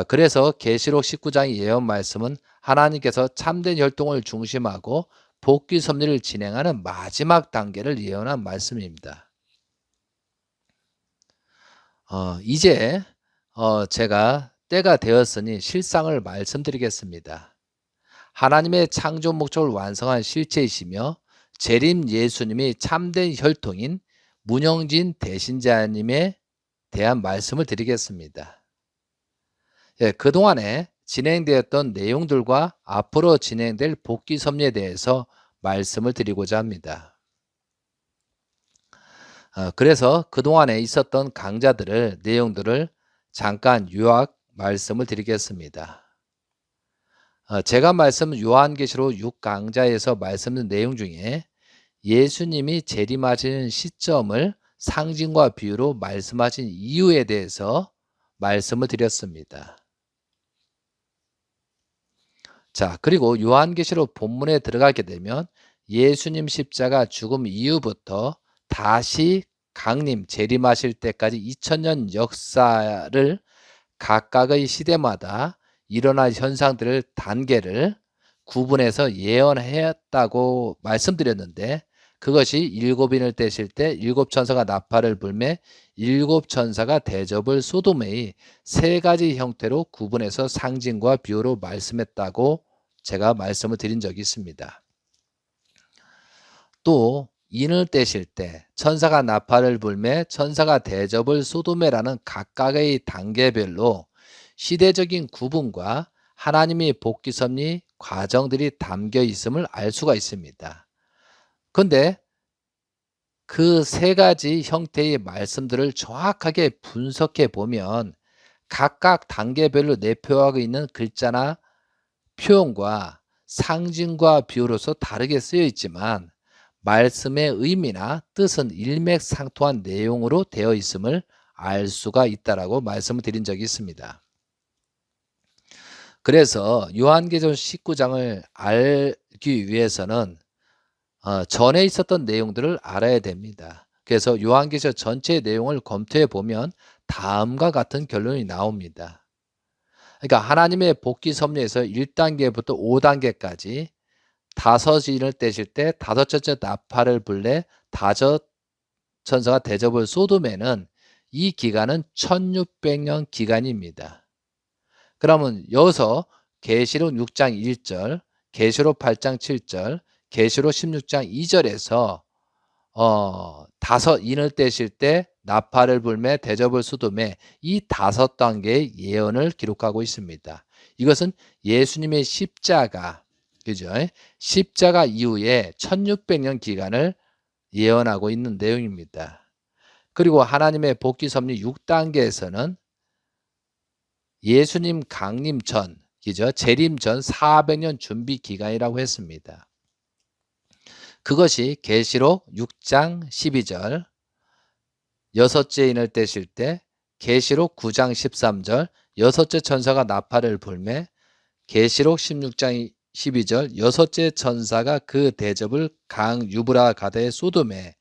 그래서 계시록 19장의 예언 말씀은 하나님께서 참된 혈통을 중심하고 복귀 섭리를 진행하는 마지막 단계를 예언한 말씀입니다. 이제 제가 때가 되었으니 실상을 말씀드리겠습니다. 하나님의 창조 목적을 완성한 실체이시며 재림 예수님이 참된 혈통인 문영진 대신자님에 대한 말씀을 드리겠습니다. 그동안에 진행되었던 내용들과 앞으로 진행될 복귀 섭리에 대해서 말씀을 드리고자 합니다. 그래서 그동안에 있었던 강좌들을, 내용들을 잠깐 요약 말씀을 드리겠습니다. 제가 말씀 요한계시록 6강좌에서 말씀드린 내용 중에 예수님이 재림하시는 시점을 상징과 비유로 말씀하신 이유에 대해서 말씀을 드렸습니다. 자, 그리고 요한계시록 본문에 들어가게 되면 예수님 십자가 죽음 이후부터 다시 강림 재림하실 때까지 2000년 역사를 각각의 시대마다 일어날 현상들을 단계를 구분해서 예언했다고 말씀드렸는데, 그것이 일곱인을 떼실 때 일곱 천사가 나팔을 불매 일곱 천사가 대접을 소돔의 세 가지 형태로 구분해서 상징과 비유로 말씀했다고 제가 말씀을 드린 적이 있습니다. 또 인을 떼실 때 천사가 나팔을 불매 천사가 대접을 소돔에라는 각각의 단계별로 시대적인 구분과 하나님의 복귀 섭리 과정들이 담겨 있음을 알 수가 있습니다. 그런데 그 세 가지 형태의 말씀들을 정확하게 분석해 보면 각각 단계별로 내표하고 있는 글자나 표현과 상징과 비유로서 다르게 쓰여 있지만 말씀의 의미나 뜻은 일맥상통한 내용으로 되어 있음을 알 수가 있다라고 말씀을 드린 적이 있습니다. 그래서 요한계시록 19장을 알기 위해서는 전에 있었던 내용들을 알아야 됩니다. 그래서 요한계시록 전체의 내용을 검토해 보면 다음과 같은 결론이 나옵니다. 그러니까 하나님의 복귀 섭리에서 1단계부터 5단계까지 다섯 인을 떼실 때 다섯 첫째 나팔을 불래 다섯 천사가 대접을 소돔에는 이 기간은 1600년 기간입니다. 그러면 여기서 계시록 6장 1절, 계시록 8장 7절, 계시록 16장 2절에서 다섯 인을 떼실 때 나팔을 불매 대접을 소돔에 이 다섯 단계의 예언을 기록하고 있습니다. 이것은 예수님의 십자가, 그죠? 십자가 이후에 1600년 기간을 예언하고 있는 내용입니다. 그리고 하나님의 복귀 섭리 6단계에서는 예수님 강림 전, 그죠? 재림 전 400년 준비 기간이라고 했습니다. 그것이 계시록 6장 12절, 여섯째 인을 떼실 때, 계시록 9장 13절, 여섯째 천사가 나팔을 불매, 계시록 16장 12절, 여섯째 천사가 그 대접을 강 유브라 가다의 소돔에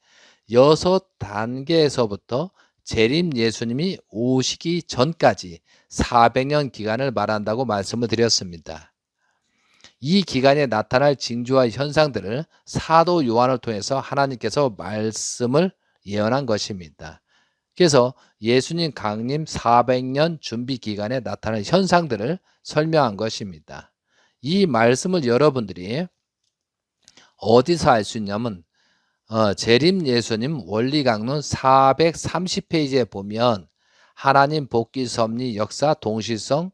여섯 단계에서부터 재림 예수님이 오시기 전까지 400년 기간을 말한다고 말씀을 드렸습니다. 이 기간에 나타날 징조와 현상들을 사도 요한을 통해서 하나님께서 말씀을 예언한 것입니다. 그래서 예수님 강림 400년 준비 기간에 나타날 현상들을 설명한 것입니다. 이 말씀을 여러분들이 어디서 알 수 있냐면 재림 예수님 원리 강론 430페이지에 보면 하나님 복귀 섭리 역사 동시성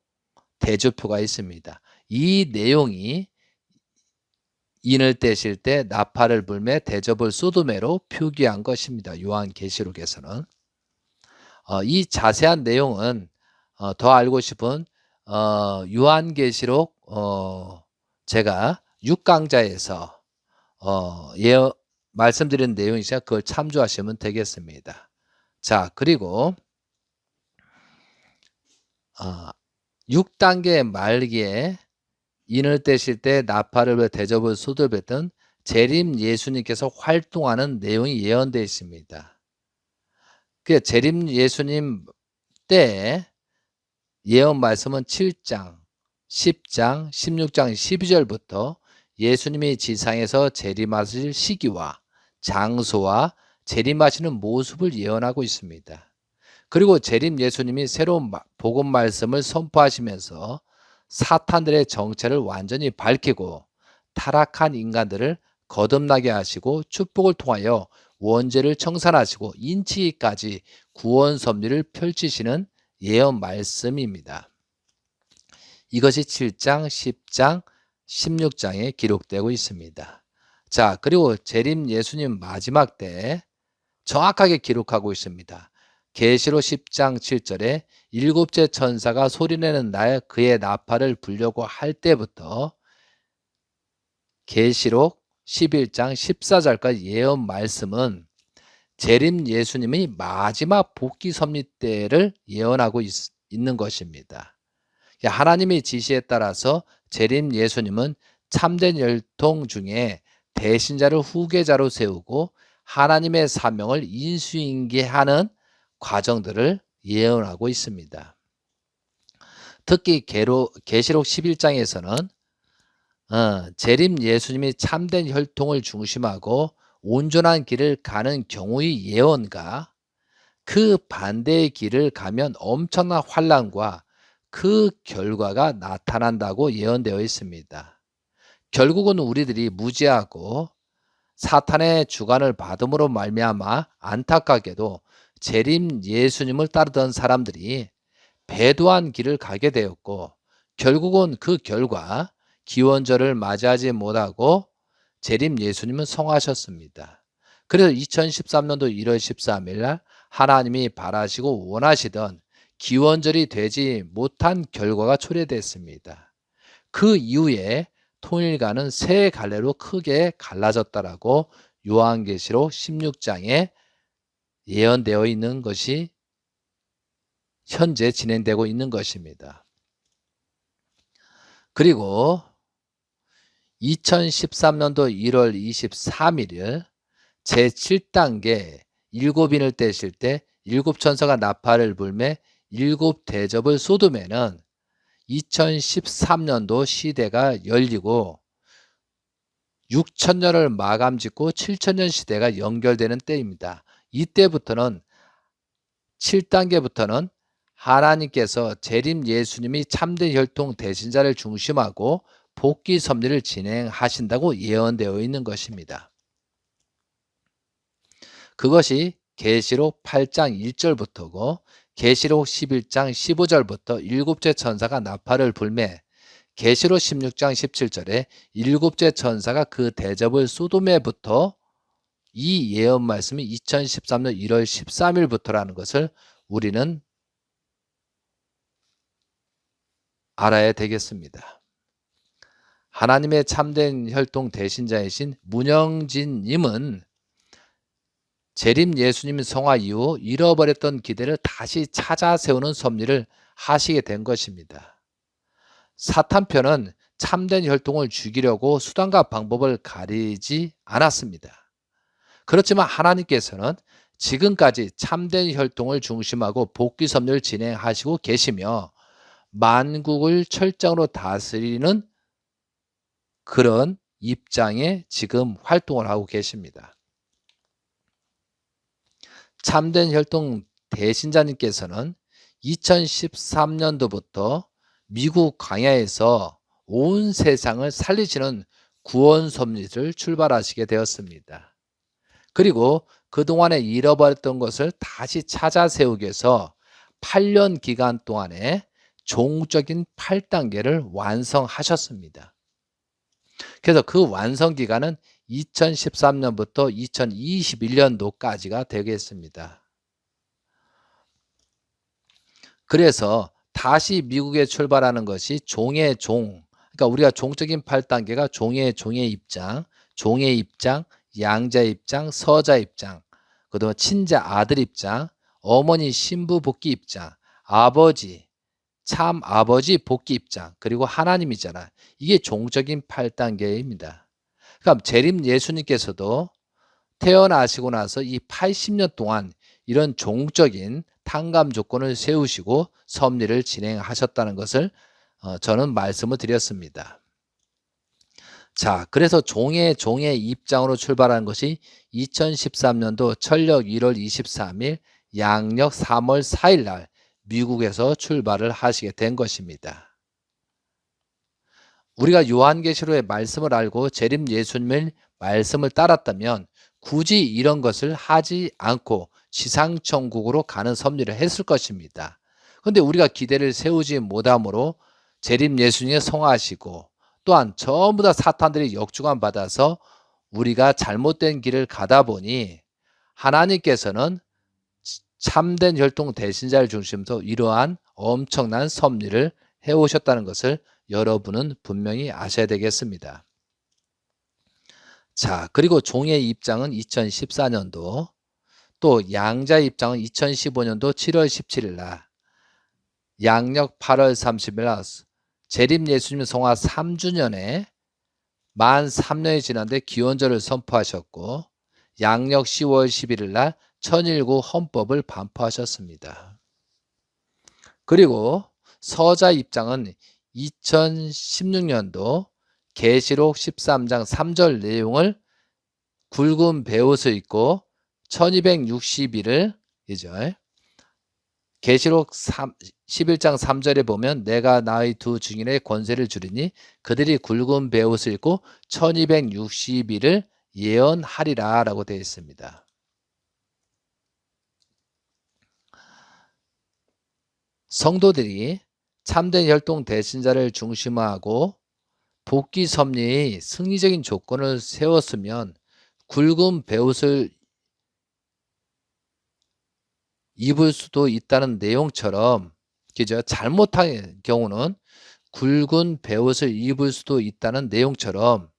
대조표가 있습니다. 이 내용이 인을 떼실 때 나팔을 불매 대접을 소돔매로 표기한 것입니다. 요한계시록에서는. 이 자세한 내용은 더 알고 싶은 요한계시록 제가 6강자에서 말씀드린 내용이시라 그걸 참조하시면 되겠습니다. 자, 그리고 6단계 말기에 인을 떼실 때 나팔을 대접을 쏟아뱉던 재림 예수님께서 활동하는 내용이 예언되어 있습니다. 그 재림 예수님 때 예언 말씀은 7장, 10장, 16장 12절부터 예수님이 지상에서 재림하실 시기와 장소와 재림하시는 모습을 예언하고 있습니다. 그리고 재림 예수님이 새로운 복음 말씀을 선포하시면서 사탄들의 정체를 완전히 밝히고 타락한 인간들을 거듭나게 하시고 축복을 통하여 원죄를 청산하시고 인치기까지 구원 섭리를 펼치시는 예언 말씀입니다. 이것이 7장, 10장, 16장에 기록되고 있습니다. 자, 그리고 재림 예수님 마지막 때 정확하게 기록하고 있습니다. 계시록 10장 7절에 일곱째 천사가 소리내는 날 그의 나팔을 불려고 할 때부터 계시록 11장 14절까지 예언 말씀은 재림 예수님의 마지막 복귀 섭리 때를 예언하고 있는 것입니다. 하나님의 지시에 따라서 재림 예수님은 참된 혈통 중에 대신자를 후계자로 세우고 하나님의 사명을 인수인계하는 과정들을 예언하고 있습니다. 특히 계시록 11장에서는 재림 예수님이 참된 혈통을 중심하고 온전한 길을 가는 경우의 예언과 그 반대의 길을 가면 엄청난 환난과 그 결과가 나타난다고 예언되어 있습니다. 결국은 우리들이 무지하고 사탄의 주관을 받음으로 말미암아 안타깝게도 재림 예수님을 따르던 사람들이 배도한 길을 가게 되었고 결국은 그 결과 기원절을 맞이하지 못하고 재림 예수님은 성하셨습니다. 그래서 2013년도 1월 13일 날 하나님이 바라시고 원하시던 기원절이 되지 못한 결과가 초래됐습니다. 그 이후에 통일가는 세 갈래로 크게 갈라졌다라고 요한계시록 16장에 예언되어 있는 것이 현재 진행되고 있는 것입니다. 그리고 2013년도 1월 23일 제7단계 일곱인을 떼실 때 일곱 천사가 나팔을 불매 일곱 대접을 쏟으면은 2013년도 시대가 열리고 6천년을 마감 짓고 7천년 시대가 연결되는 때입니다. 이때부터는 7단계부터는 하나님께서 재림 예수님이 참된 혈통 대신자를 중심하고 복귀 섭리를 진행하신다고 예언되어 있는 것입니다. 그것이 계시록 8장 1절부터고 계시록 11장 15절부터 일곱째 천사가 나팔을 불매 계시록 16장 17절에 일곱째 천사가 그 대접을 쏟음에부터 이 예언 말씀이 2013년 1월 13일부터라는 것을 우리는 알아야 되겠습니다. 하나님의 참된 혈통 대신자이신 문영진 님은 재림 예수님 성화 이후 잃어버렸던 기대를 다시 찾아 세우는 섭리를 하시게 된 것입니다. 사탄편은 참된 혈통을 죽이려고 수단과 방법을 가리지 않았습니다. 그렇지만 하나님께서는 지금까지 참된 혈통을 중심하고 복귀 섭리를 진행하시고 계시며 만국을 철장으로 다스리는 그런 입장에 지금 활동을 하고 계십니다. 참된 혈통 대신자님께서는 2013년도부터 미국 광야에서 온 세상을 살리시는 구원 섭리를 출발하시게 되었습니다. 그리고 그동안에 잃어버렸던 것을 다시 찾아 세우기 위해서 8년 기간 동안에 종적인 8단계를 완성하셨습니다. 그래서 그 완성 기간은 2013년부터 2021년도까지가 되겠습니다. 그래서 다시 미국에 출발하는 것이 종의 종, 그러니까 우리가 종적인 8단계가 종의 입장, 양자 입장, 서자 입장, 그다음에 친자 아들 입장, 어머니 신부 복귀 입장, 아버지 참 아버지 복귀 입장, 그리고 하나님이잖아. 이게 종적인 8단계입니다. 그러니까 재림 예수님께서도 태어나시고 나서 이 80년 동안 이런 종적인 탕감 조건을 세우시고 섭리를 진행하셨다는 것을 저는 말씀을 드렸습니다. 자, 그래서 종의 입장으로 출발한 것이 2013년도 철력 1월 23일, 양력 3월 4일 날 미국에서 출발을 하시게 된 것입니다. 우리가 요한계시록의 말씀을 알고 재림 예수님의 말씀을 따랐다면 굳이 이런 것을 하지 않고 지상천국으로 가는 섭리를 했을 것입니다. 그런데 우리가 기대를 세우지 못함으로 재림 예수님에 성화하시고 또한 전부 다 사탄들이 역주관 받아서 우리가 잘못된 길을 가다 보니 하나님께서는 참된 혈통 대신자를 중심으로 이러한 엄청난 섭리를 해오셨다는 것을 여러분은 분명히 아셔야 되겠습니다. 자, 그리고 종의 입장은 2014년도, 또 양자의 입장은 2015년도 7월 17일 날, 양력 8월 30일 날 재림 예수님 성화 3주년에 만 3년이 지났는데 기원절을 선포하셨고, 양력 10월 11일 날 천일구 헌법을 반포하셨습니다. 그리고 서자 입장은 2016년도 계시록 13장 3절 내용을 굵은 베옷을 입고 1260일을 이제 계시록 11장 3절에 보면 내가 나의 두 증인의 권세를 주리니 그들이 굵은 베옷을 입고 1260일을 예언하리라 라고 되어 있습니다. 성도들이 참된 혈통 대신자를 중심하고 복귀 섭리의 승리적인 조건을 세웠으면 굵은 베옷을 입을 수도 있다는 내용처럼, 그죠? 잘못한 경우는 굵은 베옷을 입을 수도 있다는 내용처럼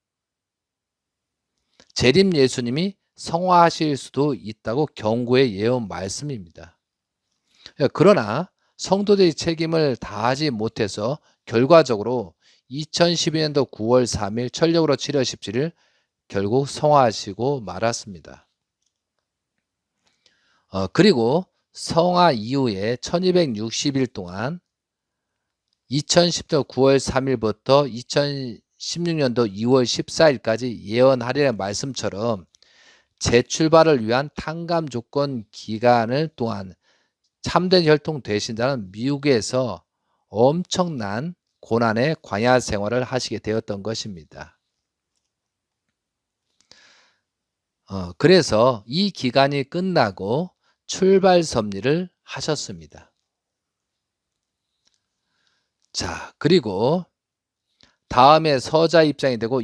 재림 예수님이 성화하실 수도 있다고 경고의 예언 말씀입니다. 그러나 성도들의 책임을 다하지 못해서 결과적으로 2012년도 9월 3일 철력으로 7월 17일 결국 성화하시고 말았습니다. 그리고 성화 이후에 1260일 동안 2010년 9월 3일부터 2016년도 2월 14일까지 예언하리라는 말씀처럼 재출발을 위한 탕감 조건 기간을 동안 참된 혈통 대신자는 미국에서 엄청난 고난의 광야 생활을 하시게 되었던 것입니다. 그래서 이 기간이 끝나고 출발 섭리를 하셨습니다. 자, 그리고 다음에 서자 입장이 되고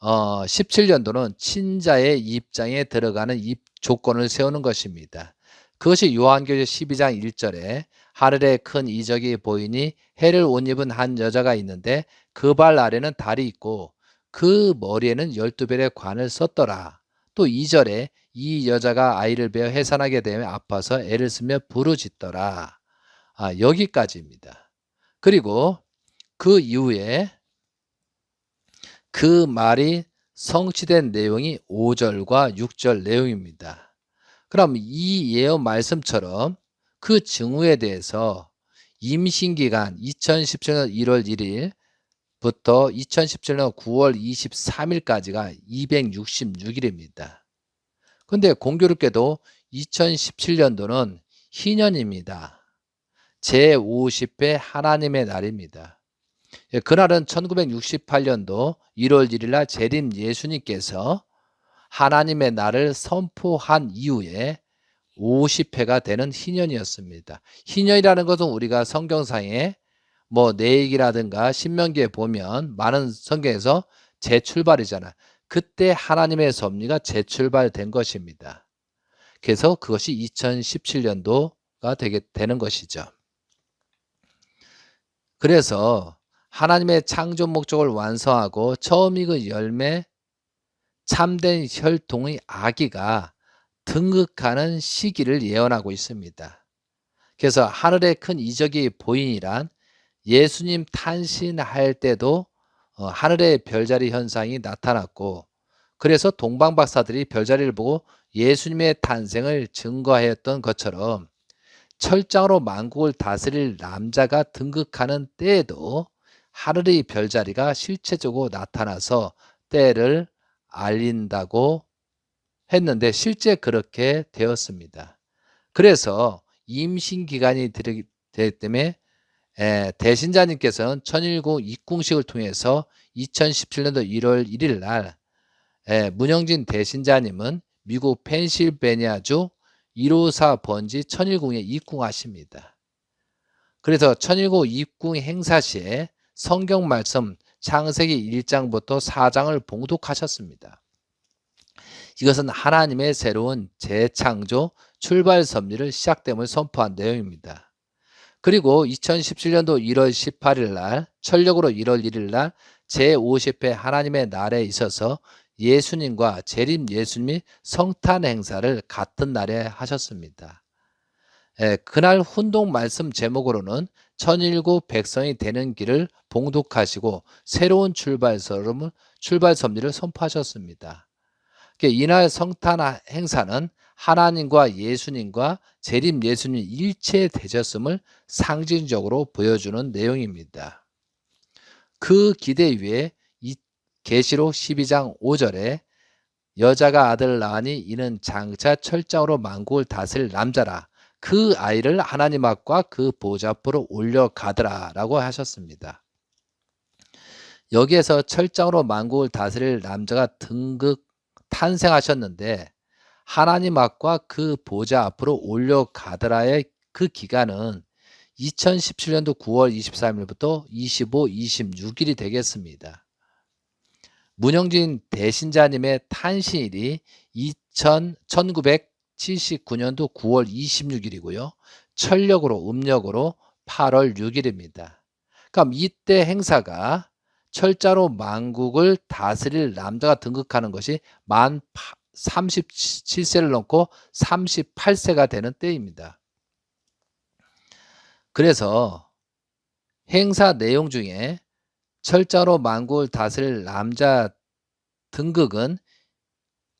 2017년도는 친자의 입장에 들어가는 조건을 세우는 것입니다. 그것이 요한계시록 12장 1절에 하늘에 큰 이적이 보이니 해를 옷 입은 한 여자가 있는데 그 발 아래는 달이 있고 그 머리에는 12별의 관을 썼더라. 또 2절에 이 여자가 아이를 베어 해산하게 되면 아파서 애를 쓰며 부르짖더라. 여기까지입니다. 그리고 그 이후에 그 말이 성취된 내용이 5절과 6절 내용입니다. 그럼 이 예언 말씀처럼 그 징후에 대해서 임신기간 2017년 1월 1일부터 2017년 9월 23일까지가 266일입니다. 근데 공교롭게도 2017년도는 희년입니다. 제50회 하나님의 날입니다. 그날은 1968년도 1월 1일 날 재림 예수님께서 하나님의 날을 선포한 이후에 50회가 되는 희년이었습니다. 희년이라는 것은 우리가 성경상에 내익이라든가 신명기에 보면 많은 성경에서 재출발이잖아. 그때 하나님의 섭리가 재출발된 것입니다. 그래서 그것이 2017년도가 되는 것이죠. 그래서 하나님의 창조 목적을 완성하고 처음 익은 열매 참된 혈통의 아기가 등극하는 시기를 예언하고 있습니다. 그래서 하늘의 큰 이적이 보이니란 예수님 탄신할 때도 하늘의 별자리 현상이 나타났고, 그래서 동방박사들이 별자리를 보고 예수님의 탄생을 증거하였던 것처럼 철장으로 만국을 다스릴 남자가 등극하는 때에도 하늘의 별자리가 실체적으로 나타나서 때를 알린다고 했는데 실제 그렇게 되었습니다. 그래서 임신 기간이 되기 때문에 대신자님께서는 천일국 입궁식을 통해서 2017년도 1월 1일 날 문영진 대신자님은 미국 펜실베니아주 154 번지 천일궁에 입궁하십니다. 그래서 천일국 입궁 행사 시에 성경 말씀 창세기 1장부터 4장을 봉독하셨습니다. 이것은 하나님의 새로운 재창조 출발 섭리를 시작됨을 선포한 내용입니다. 그리고 2017년도 1월 18일 날 철력으로 1월 1일 날 제50회 하나님의 날에 있어서 예수님과 재림 예수님이 성탄 행사를 같은 날에 하셨습니다. 그날 훈동 말씀 제목으로는 천일국 백성이 되는 길을 봉독하시고 새로운 출발 섭리를 선포하셨습니다. 이날 성탄 행사는 하나님과 예수님과 재림 예수님 일체 되셨음을 상징적으로 보여주는 내용입니다. 그 기대 위에 계시록 12장 5절에 여자가 아들을 낳으니 이는 장차 철장으로 만국을 다스릴 남자라. 그 아이를 하나님 앞과 그 보좌 앞으로 올려가더라 라고 하셨습니다. 여기에서 철장으로 만국을 다스릴 남자가 등극 탄생하셨는데 하나님 앞과 그 보좌 앞으로 올려가더라의 그 기간은 2017년도 9월 23일부터 25, 26일이 되겠습니다. 문영진 대신자님의 탄신일이 1979년도 9월 26일이고요. 철력으로 음력으로 8월 6일입니다. 그럼 이때 행사가 철자로 만국을 다스릴 남자가 등극하는 것이 만 37세를 넘고 38세가 되는 때입니다. 그래서 행사 내용 중에 철자로 만국을 다스릴 남자 등극은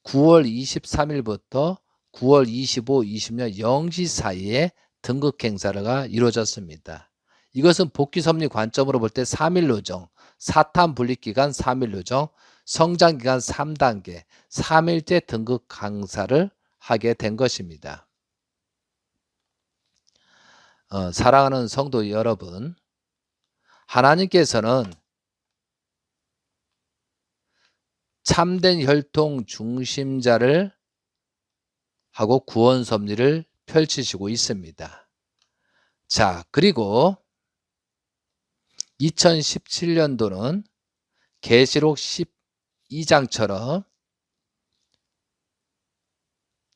9월 23일부터 9월 25, 20년 0시 사이에 등극 행사가 이루어졌습니다. 이것은 복귀섭리 관점으로 볼 때 3일 노정, 사탄 분립기간 3일 노정, 성장기간 3단계, 3일째 등극 강사를 하게 된 것입니다. 사랑하는 성도 여러분, 하나님께서는 참된 혈통 중심자를 하고 구원 섭리를 펼치시고 있습니다. 자, 그리고 2017년도는 계시록 12장처럼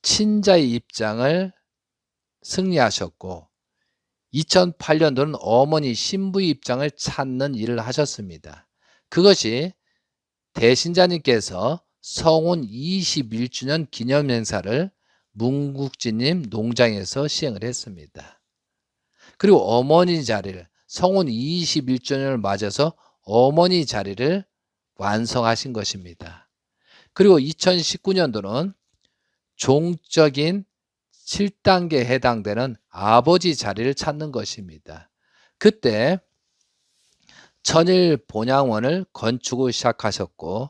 친자의 입장을 승리하셨고 2008년도는 어머니 신부의 입장을 찾는 일을 하셨습니다. 그것이 대신자님께서 성혼 21주년 기념 행사를 문국진님 농장에서 시행을 했습니다. 그리고 어머니 자리를 성혼 21주년을 맞아서 어머니 자리를 완성하신 것입니다. 그리고 2019년도는 종적인 7단계에 해당되는 아버지 자리를 찾는 것입니다. 그때 천일 본향원을 건축을 시작하셨고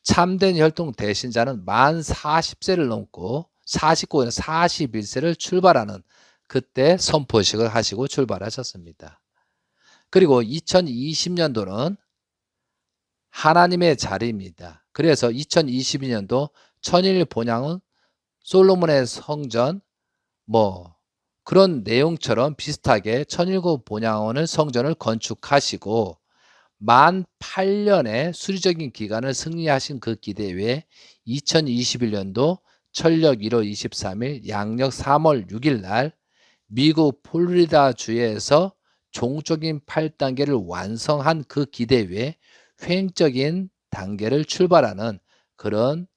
참된 혈통 대신자는 만 40세를 넘고 49에서 41세를 출발하는 그때 선포식을 하시고 출발하셨습니다. 그리고 2020년도는 하나님의 자리입니다. 그래서 2022년도 천일 본향은 솔로몬의 성전 그런 내용처럼 비슷하게 천일곱 본향원을 성전을 건축하시고 만 8년의 수리적인 기간을 승리하신 그 기대 외에 2021년도 철력 1월 23일 양력 3월 6일 날 미국 플로리다 주에서 종적인 8단계를 완성한 그 기대 외에 횡적인 단계를 출발하는 그런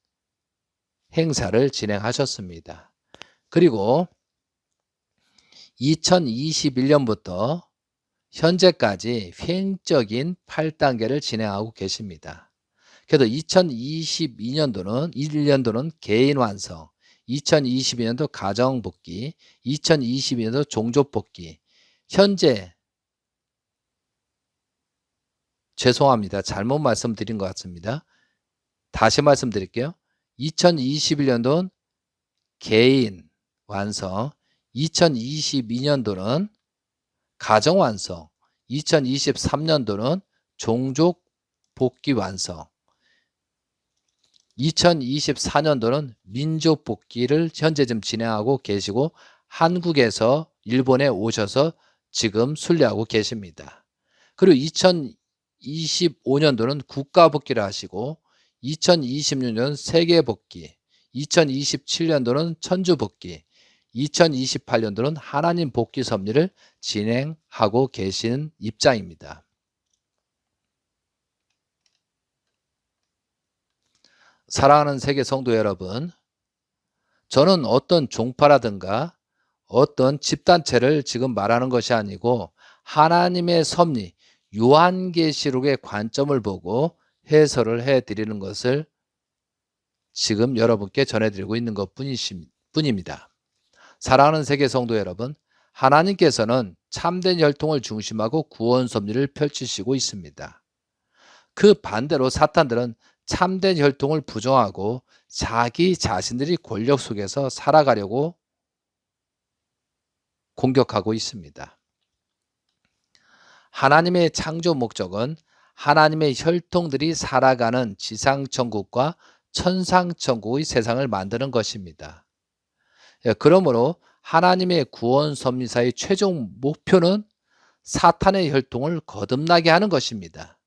행사를 진행하셨습니다. 그리고 2021년부터 현재까지 횡적인 8단계를 진행하고 계십니다. 그래서 2022년도는 개인 완성, 2022년도 가정 복귀, 2022년도 종족 복귀. 현재 죄송합니다. 잘못 말씀드린 것 같습니다. 다시 말씀드릴게요. 2021년도는 개인 완성, 2022년도는 가정 완성, 2023년도는 종족 복귀 완성, 2024년도는 민족 복귀를 현재 좀 진행하고 계시고 한국에서 일본에 오셔서 지금 순례하고 계십니다. 그리고 2025년도는 국가 복귀를 하시고 2026년도는 세계 복귀, 2027년도는 천주 복귀, 2028년도는 하나님 복귀 섭리를 진행하고 계신 입장입니다. 사랑하는 세계 성도 여러분, 저는 어떤 종파라든가 어떤 집단체를 지금 말하는 것이 아니고 하나님의 섭리, 요한계시록의 관점을 보고 해설을 해드리는 것을 지금 여러분께 전해드리고 있는 것 뿐입니다. 사랑하는 세계 성도 여러분, 하나님께서는 참된 혈통을 중심하고 구원 섭리를 펼치시고 있습니다. 그 반대로 사탄들은 참된 혈통을 부정하고 자기 자신들이 권력 속에서 살아가려고 공격하고 있습니다. 하나님의 창조 목적은 하나님의 혈통들이 살아가는 지상천국과 천상천국의 세상을 만드는 것입니다. 그러므로 하나님의 구원 섭리사의 최종 목표는 사탄의 혈통을 거듭나게 하는 것입니다.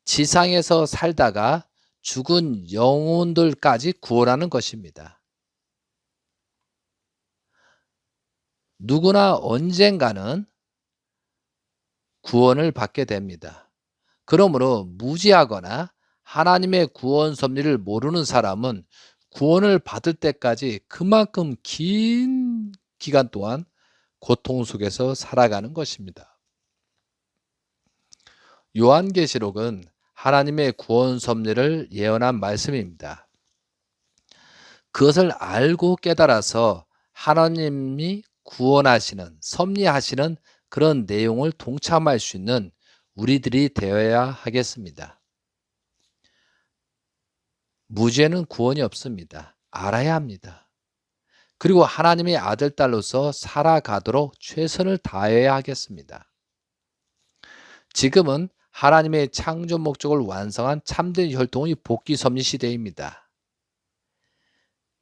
지상에서 살다가 죽은 영혼들까지 구원하는 것입니다. 누구나 언젠가는 구원을 받게 됩니다. 그러므로 무지하거나 하나님의 구원 섭리를 모르는 사람은 구원을 받을 때까지 그만큼 긴 기간 동안 고통 속에서 살아가는 것입니다. 요한계시록은 하나님의 구원 섭리를 예언한 말씀입니다. 그것을 알고 깨달아서 하나님이 구원하시는, 섭리하시는 그런 내용을 동참할 수 있는 우리들이 되어야 하겠습니다. 무죄는 구원이 없습니다. 알아야 합니다. 그리고 하나님의 아들, 딸로서 살아가도록 최선을 다해야 하겠습니다. 지금은 하나님의 창조 목적을 완성한 참된 혈통의 복귀 섭리 시대입니다.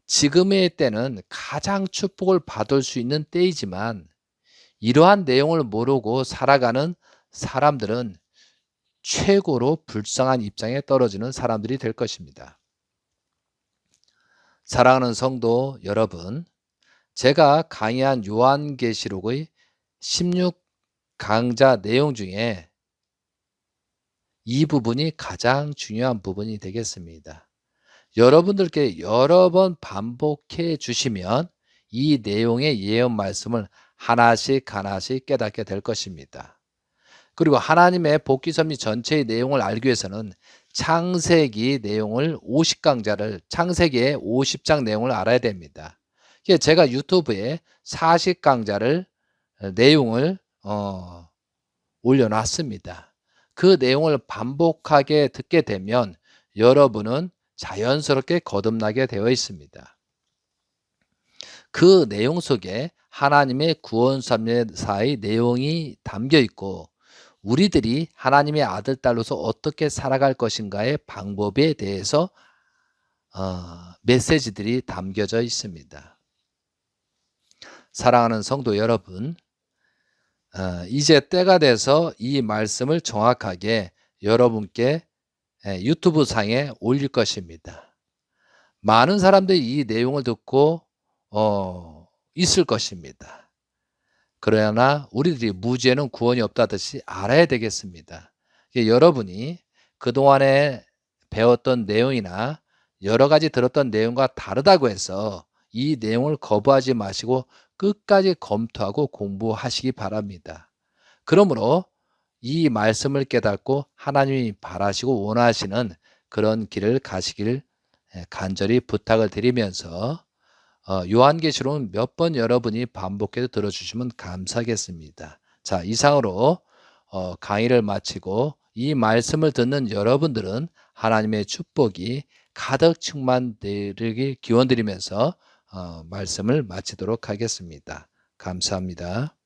지금의 때는 가장 축복을 받을 수 있는 때이지만 이러한 내용을 모르고 살아가는 사람들은 최고로 불쌍한 입장에 떨어지는 사람들이 될 것입니다. 사랑하는 성도 여러분, 제가 강의한 요한계시록의 16강자 내용 중에 이 부분이 가장 중요한 부분이 되겠습니다. 여러분들께 여러 번 반복해 주시면 이 내용의 예언 말씀을 하나씩 깨닫게 될 것입니다. 그리고 하나님의 복귀 섭리 전체의 내용을 알기 위해서는 창세기 내용을 50강자를 창세기의 50장 내용을 알아야 됩니다. 제가 유튜브에 40강좌를 내용을 올려놨습니다. 그 내용을 반복하게 듣게 되면 여러분은 자연스럽게 거듭나게 되어 있습니다. 그 내용 속에 하나님의 구원 섭리사의 내용이 담겨 있고 우리들이 하나님의 아들, 딸로서 어떻게 살아갈 것인가의 방법에 대해서 메시지들이 담겨져 있습니다. 사랑하는 성도 여러분, 이제 때가 돼서 이 말씀을 정확하게 여러분께 유튜브 상에 올릴 것입니다. 많은 사람들이 이 내용을 듣고 있을 것입니다. 그러나 우리들이 무죄는 구원이 없다듯이 알아야 되겠습니다. 여러분이 그동안에 배웠던 내용이나 여러 가지 들었던 내용과 다르다고 해서 이 내용을 거부하지 마시고 끝까지 검토하고 공부하시기 바랍니다. 그러므로 이 말씀을 깨닫고 하나님이 바라시고 원하시는 그런 길을 가시길 간절히 부탁을 드리면서 요한계시록은 몇 번 여러분이 반복해서 들어주시면 감사하겠습니다. 자, 이상으로 강의를 마치고 이 말씀을 듣는 여러분들은 하나님의 축복이 가득 충만되기 기원드리면서 말씀을 마치도록 하겠습니다. 감사합니다.